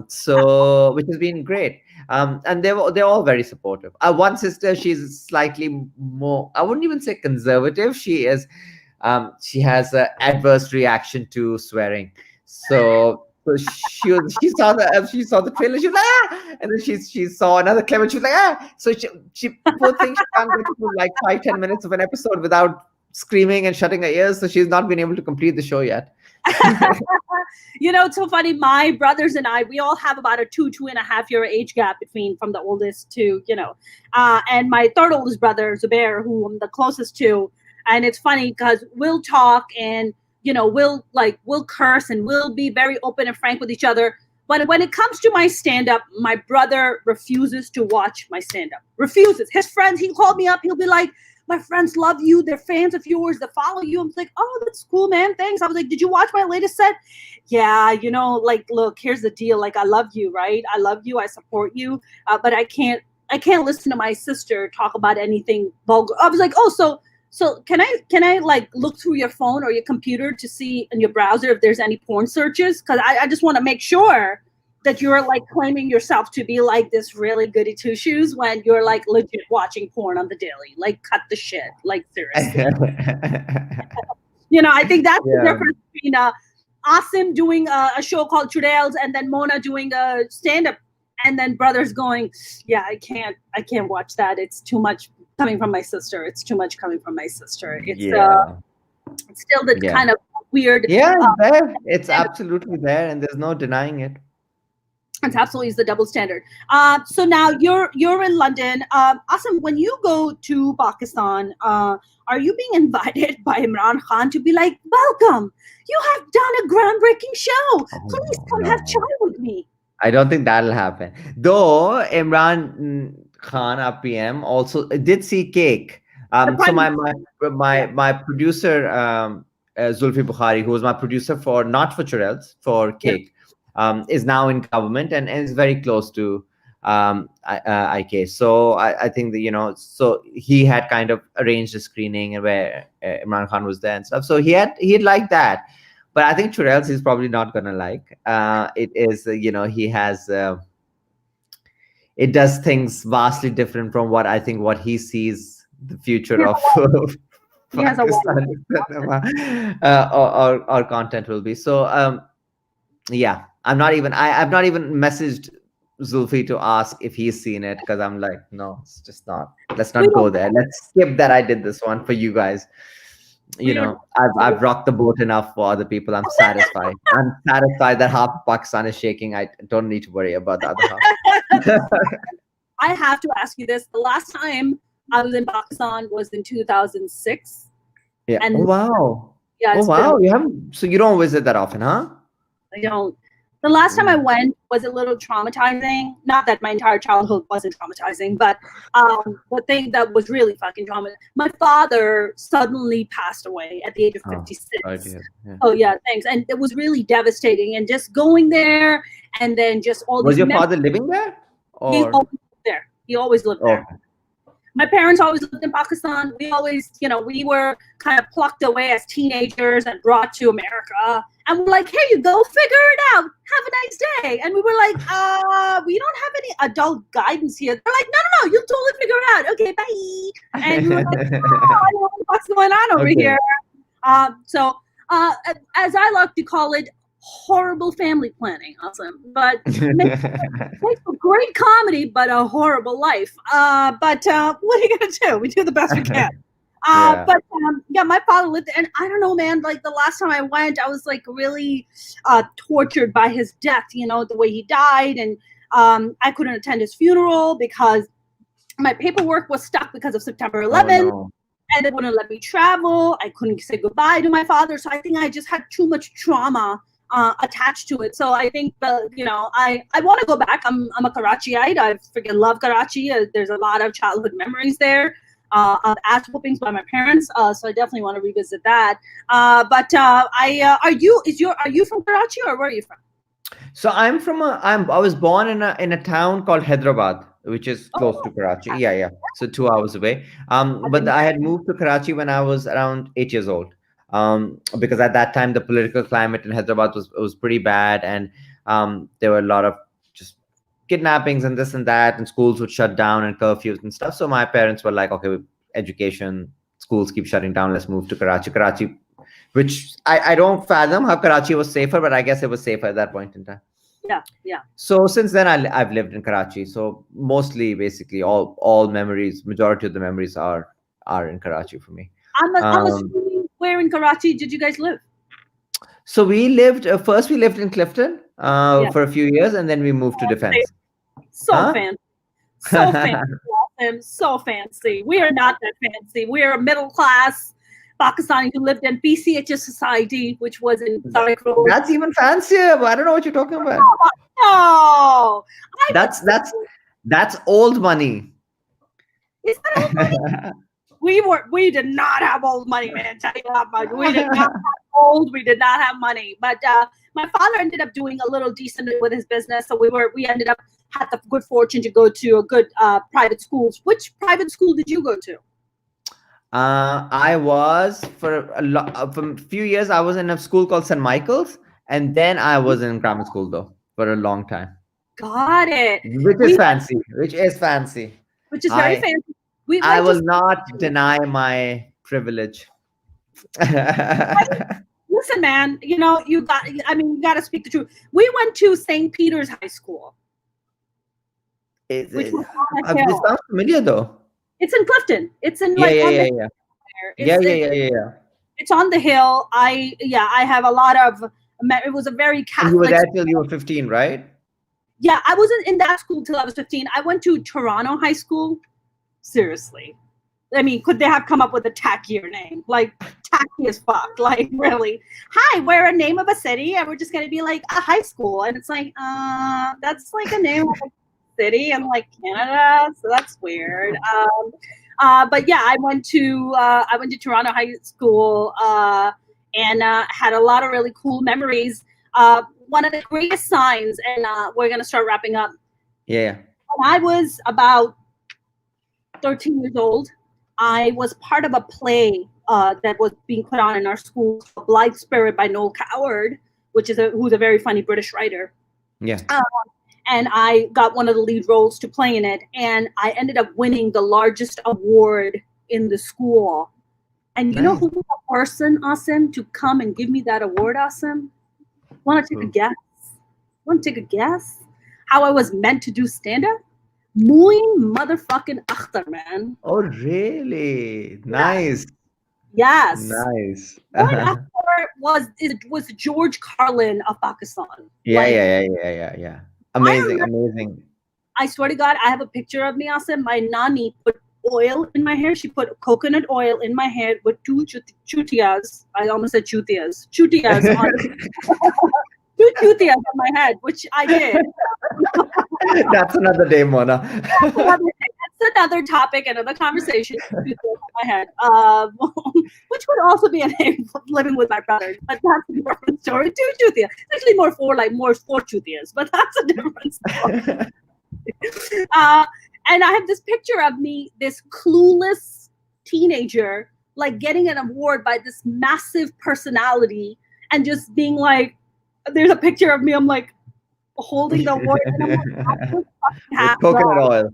So which has been great. And they're all very supportive. One sister, she's slightly more, I wouldn't even say conservative. She has an adverse reaction to swearing. So she saw the trailer. She was like, ah! And then she saw another clip and she was like, ah! So she poor thing, she can't get through like 5-10 minutes of an episode without screaming and shutting her ears. So she's not been able to complete the show yet. it's so funny. My brothers and I, we all have about a 2.5 year age gap from the oldest to, and my third oldest brother, Zubair, who I'm the closest to. And it's funny because we'll talk and, we'll curse and we'll be very open and frank with each other. But when it comes to my stand-up, my brother refuses to watch my stand-up. Refuses. His friends, he called me up. He'll be like, my friends love you. They're fans of yours. They follow you. I'm like, oh, that's cool, man. Thanks. I was like, did you watch my latest set? Yeah, look, here's the deal. Like, I love you, right? I love you. I support you. But I can't listen to my sister talk about anything vulgar. I was like, oh, so So can I like look through your phone or your computer to see in your browser if there's any porn searches? Because I just want to make sure that you're like claiming yourself to be like this really goody two shoes when you're like legit watching porn on the daily. Like cut the shit. Like seriously. I think that's the Yeah. difference between Asim doing a show called Churails and then Mona doing a stand-up, and then brothers going, yeah, I can't watch that. It's too much coming from my sister. It's too much coming from my sister. It's it's still the Yeah. kind of weird. Yeah, it's there. It's absolutely there, and there's no denying it. It's absolutely the double standard. So now you're in London. Asim, when you go to Pakistan, are you being invited by Imran Khan to be like, welcome, you have done a groundbreaking show. Please come have chai with me. I don't think that'll happen. Though Imran Khan, our PM, also did see cake. So my producer, Zulfi Bukhari, who was my producer not for Churails, for cake, is now in government and is very close to IK. So I think that, so he had kind of arranged a screening where Imran Khan was there and stuff. So he'd like that. But I think Churails he's probably not gonna like. It is, he has. It does things vastly different from what he sees the future of Pakistani cinema or content will be. So yeah, I've not even messaged Zulfi to ask if he's seen it, because I'm like, no, it's just not. Let's not go there. Let's skip that. I did this one for you guys. I've rocked the boat enough for other people. I'm satisfied. I'm satisfied that half of Pakistan is shaking. I don't need to worry about the other half. I have to ask you this. The last time I was in Pakistan was in 2006. Yeah. And oh wow. Yeah. Oh wow. You don't visit that often, huh? I don't. The last time I went was a little traumatizing. Not that my entire childhood wasn't traumatizing, but the thing that was really fucking traumatizing. My father suddenly passed away at the age of 56. Oh yeah, thanks. And it was really devastating. And just going there, and then just all. Was your father living there? Or? He always lived there. He always lived there. My parents always lived in Pakistan. We always, we were kind of plucked away as teenagers and brought to America. And we're like, here you go, figure it out. Have a nice day. And we were like, we don't have any adult guidance here. They're like, no, you'll totally figure it out. Okay, bye. And we were like, I don't know what's going on over here. So as I like to call it, horrible family planning. Awesome. But makes for great comedy, but a horrible life. But what are you going to do? We do the best we can. But my father lived there, and I don't know, man, like the last time I went, I was like really tortured by his death, the way he died. And I couldn't attend his funeral because my paperwork was stuck because of September 11th. Oh, no. And they wouldn't let me travel. I couldn't say goodbye to my father. So I think I just had too much trauma attached to it. So I think I want to go back. I'm a Karachiite. I freaking love Karachi. There's a lot of childhood memories there of ass whoopings by my parents. So I definitely want to revisit that. But are you from Karachi, or where are you from? So I'm from I was born in a town called Hyderabad, which is close to Karachi. Yeah. So 2 hours away. But I had moved to Karachi when I was around 8 years old. Because at that time the political climate in Hyderabad was pretty bad, and there were a lot of just kidnappings and this and that, and schools would shut down and curfews and stuff. So my parents were like, okay, education, schools keep shutting down, let's move to Karachi, which I don't fathom how Karachi was safer, but I guess it was safer at that point in time. Yeah. So since then I've lived in Karachi. So mostly, basically, all memories, majority of the memories are in Karachi for me. I'm assuming, where in Karachi did you guys live? So we lived first in Clifton for a few years, and then we moved to Defense. Fancy. So fancy. So fancy. We are not that fancy. We are a middle class Pakistani who lived in BCHS Society, which was in Tariq Road. That's even fancier, but I don't know what you're talking about. No. That's old money. Is that old money? We did not have old money, man. Tell you that much. We did not have old. We did not have money. But my father ended up doing a little decent with his business, so we ended up had the good fortune to go to a good private schools. Which private school did you go to? I was for a few years. I was in a school called St. Michael's, and then I was in grammar school though for a long time, Got it. which is We went, fancy. Which is fancy. which is very I fancy. We I went to will not deny my privilege. listen, man. You know, you got to speak the truth. We went to St. Peter's High School, which was on a This hill. sounds familiar though. It's in Clifton. It's in Yeah, like yeah, on yeah, the yeah, yeah, it's yeah, it, yeah, yeah, yeah. it's on the hill. I have a lot of. It was a very And you were Catholic. there till you were 15, right? Yeah, I wasn't in that school till I was 15. I went to Toronto High School. Seriously. I mean, could they have come up with a tackier name? Like, tacky as fuck. Like, really. Hi, we're a name of a city, and we're just going to be like a high school. And it's like, that's like a name of a city in like Canada. So that's weird. But yeah, I went to Toronto High School and had a lot of really cool memories. One of the greatest signs, and we're going to start wrapping up. Yeah. When I was about 13 years old, I was part of a play that was being put on in our school called Blithe Spirit by Noel Coward, who's a very funny British writer. Yeah. And I got one of the lead roles to play in it, and I ended up winning the largest award in the school. And you know who was the person, Asim, to come and give me that award, Asim? Want to take a guess? Want to take a guess? How I was meant to do stand-up? Moin motherfucking Akhtar, man. Oh, really? Nice. Yes. Nice. Moin Akhtar was George Carlin of Pakistan. Yeah, Like, yeah. Amazing, amazing. I swear to God, I have a picture of me, Asim. My nani put oil in my hair. She put coconut oil in my hair with two chutias. I almost said chutias. Chutias on two chutias on my head, which I did. That's another day, Mona. That's another topic, another conversation. In my head, which would also be a name of living with my brother, but that's a different story. Two chutias, actually more four chutias, but that's a different story. And I have this picture of me, this clueless teenager, like getting an award by this massive personality, and just being like, there's a picture of me. I'm like holding the award, and I'm like, with coconut oil.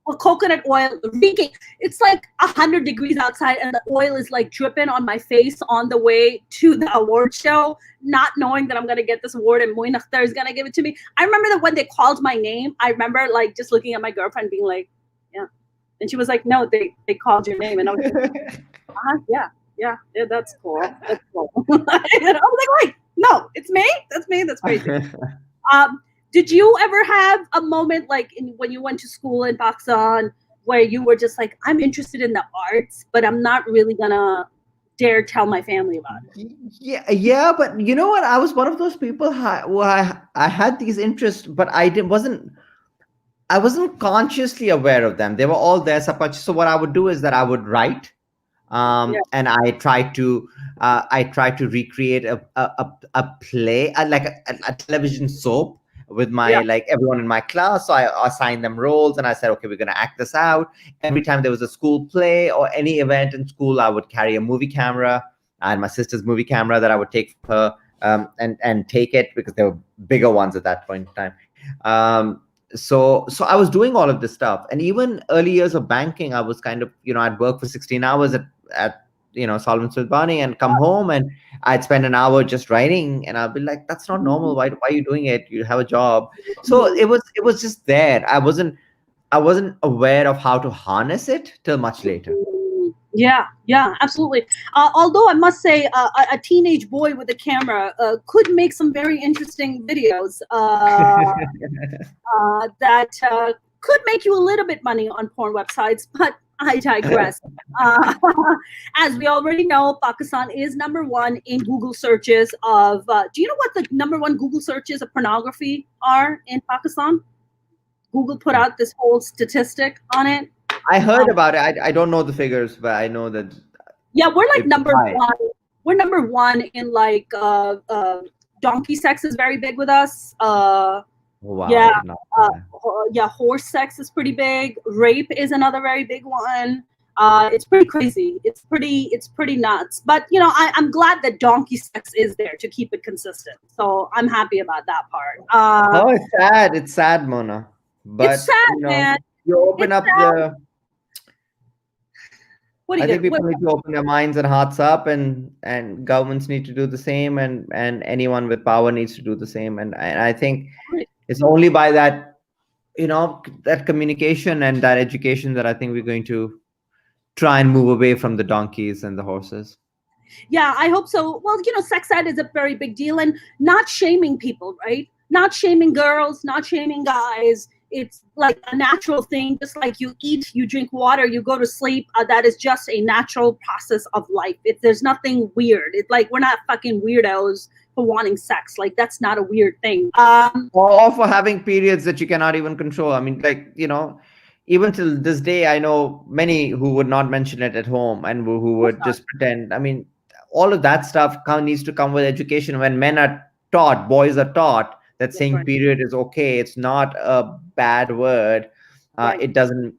Well, coconut oil reeking. It's like 100 degrees outside, and the oil is like dripping on my face on the way to the award show, not knowing that I'm gonna get this award and Moin Akhtar is gonna give it to me. I remember that when they called my name, I remember like just looking at my girlfriend being like, yeah. And she was like, no, they called your name. And I was like, yeah, that's cool. That's cool. And I was like, wait, no, it's me? That's me? That's crazy. Did you ever have a moment like when you went to school in Pakistan where you were just like, I'm interested in the arts, but I'm not really gonna dare tell my family about it? Yeah, but you know what? I was one of those people who I had these interests, but I wasn't consciously aware of them. They were all there subconscious. So what I would do is that I would write, and I tried to recreate a play, like a television soap with my like everyone in my class. So I assigned them roles, and I said, okay, we're gonna act this out. Every time there was a school play or any event in school, I would carry a movie camera. I had my sister's movie camera that I would take for her, and take it because there were bigger ones at that point in time. So I was doing all of this stuff, and even early years of banking, I was kind of, I'd work for 16 hours at Solomon Sulbani and come home, and I'd spend an hour just writing, and I'd be like, that's not normal. Why are you doing it? You have a job. So it was just there. I wasn't aware of how to harness it till much later. Yeah, absolutely. Although I must say, a teenage boy with a camera could make some very interesting videos that could make you a little bit money on porn websites, but I digress. As we already know, Pakistan is #1 in Google searches of. Do you know what the #1 Google searches of pornography are in Pakistan? Google put out this whole statistic on it. I heard about it. I don't know the figures, but I know that. Yeah, we're like #1. We're #1 in like donkey sex is very big with us. Wow. Yeah, horse sex is pretty big. Rape is another very big one. It's pretty crazy. It's pretty nuts. But I'm glad that donkey sex is there to keep it consistent. So I'm happy about that part. Oh, it's sad. It's sad, Mona. It's But sad, man. you open It's up sad. the. What do I you think get? people need to open their minds and hearts up, and governments need to do the same, and anyone with power needs to do the same. And I think it's only by that, that communication and that education that I think we're going to try and move away from the donkeys and the horses. Yeah, I hope so. Well, sex ed is a very big deal, and not shaming people, right? Not shaming girls, not shaming guys. It's like a natural thing, just like you eat, you drink water, you go to sleep. That is just a natural process of life. There's nothing weird. It's like we're not fucking weirdos for wanting sex. Like that's not a weird thing. Or for having periods that you cannot even control. I mean, even till this day, I know many who would not mention it at home and who would just pretend. I mean, all of that stuff needs to come with education. When men are taught, boys are taught that saying right. period is okay. It's not a bad word. Right. It doesn't,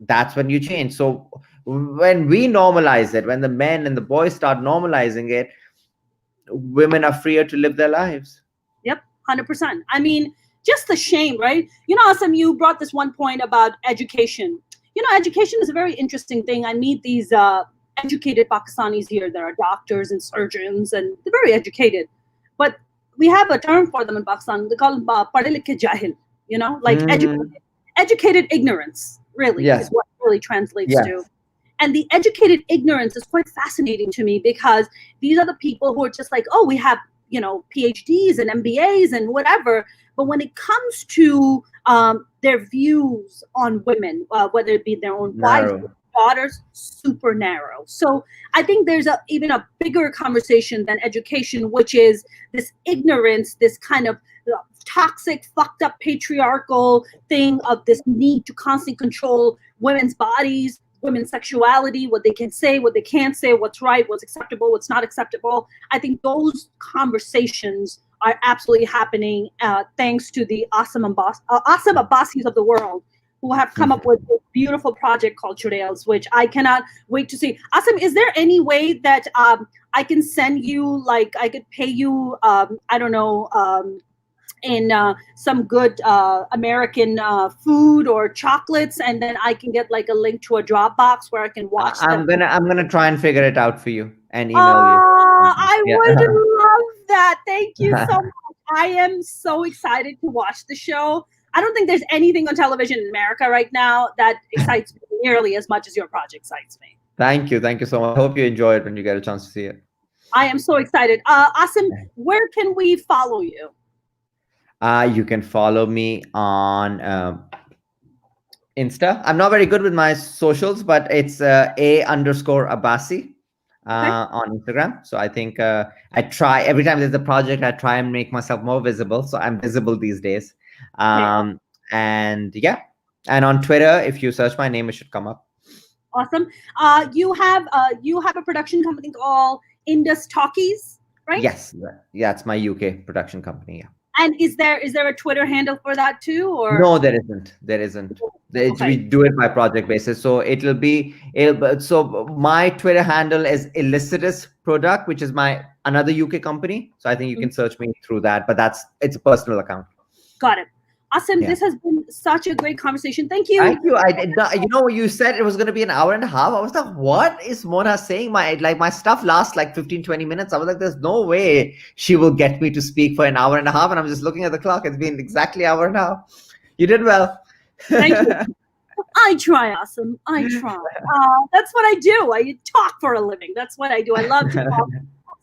that's when you change. So when we normalize it, when the men and the boys start normalizing it, women are freer to live their lives. Yep, 100%. I mean, just the shame, right? Asim, you brought this one point about education. Education is a very interesting thing. I meet these educated Pakistanis here. There are doctors and surgeons, and they're very educated. But we have a term for them in Pakistan. They call them "padhe likhe jahil." Like educated ignorance. Really, is what it really translates to. And the educated ignorance is quite fascinating to me because these are the people who are just like, oh, we have PhDs and MBAs and whatever. But when it comes to their views on women, whether it be their own wives, daughters, super narrow. So I think there's even a bigger conversation than education, which is this ignorance, this kind of toxic, fucked up patriarchal thing of this need to constantly control women's bodies, women's sexuality, what they can say, what they can't say, what's right, what's acceptable, what's not acceptable. I think those conversations are absolutely happening thanks to the Asim Abbasis of the world, who have come up with a beautiful project called Churails, which I cannot wait to see. Asim, is there any way that I can send you, like I could pay you, I don't know, in some good American food or chocolates, and then I can get like a link to a Dropbox where I can watch I'm gonna try and figure it out for you and email you. I would love that. Thank you so much. I am so excited to watch the show. I don't think there's anything on television in America right now that excites me nearly as much as your project excites me. Thank you so much. I hope you enjoy it when you get a chance to see it. I am so excited. Asim, where can we follow you? You can follow me on Insta. I'm not very good with my socials, but it's A_Abbasi on Instagram. So I think I try every time there's a project, I try and make myself more visible. So I'm visible these days. And on Twitter, if you search my name, it should come up. Awesome. You have a production company called Indus Talkies, right? Yes. Yeah, it's my UK production company. Yeah. And is there a Twitter handle for that too, or no? There isn't. We do it by project basis. So so my Twitter handle is Illicitous Product, which is my another UK company. So I think you can search me through that, but it's a personal account. Got it. Asim, this has been such a great conversation. Thank you. Thank you. I did not, you said it was going to be an hour and a half. I was like, what is Mona saying? My stuff lasts like 15-20 minutes. I was like, there's no way she will get me to speak for an hour and a half. And I'm just looking at the clock. It's been exactly an hour now. You did well. Thank you. I try, Asim. I try. That's what I do. I talk for a living. That's what I do. I love to talk.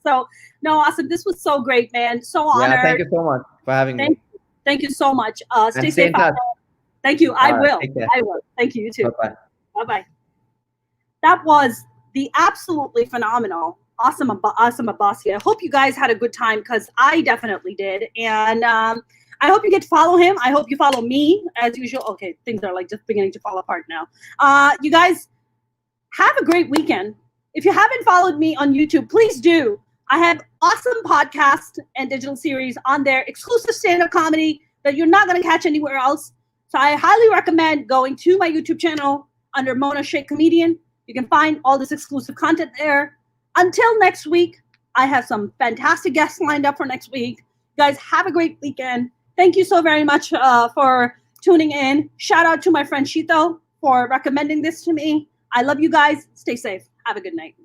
So, no, Asim, this was so great, man. So honored. Yeah, thank you so much for having me. Thank you so much. Stay safe out there. Thank you. I will. Thank you. You too. Bye-bye. Bye-bye. That was the absolutely phenomenal Asim Abbasi. I hope you guys had a good time because I definitely did. And I hope you get to follow him. I hope you follow me as usual. Okay, things are like just beginning to fall apart now. You guys have a great weekend. If you haven't followed me on YouTube, please do. I have awesome podcasts and digital series on there, exclusive stand-up comedy that you're not going to catch anywhere else. So I highly recommend going to my YouTube channel, under Mona Sheikh Comedian. You can find all this exclusive content there. Until next week, I have some fantastic guests lined up for next week. Guys, have a great weekend. Thank you so very much for tuning in. Shout out to my friend Shito for recommending this to me. I love you guys. Stay safe. Have a good night.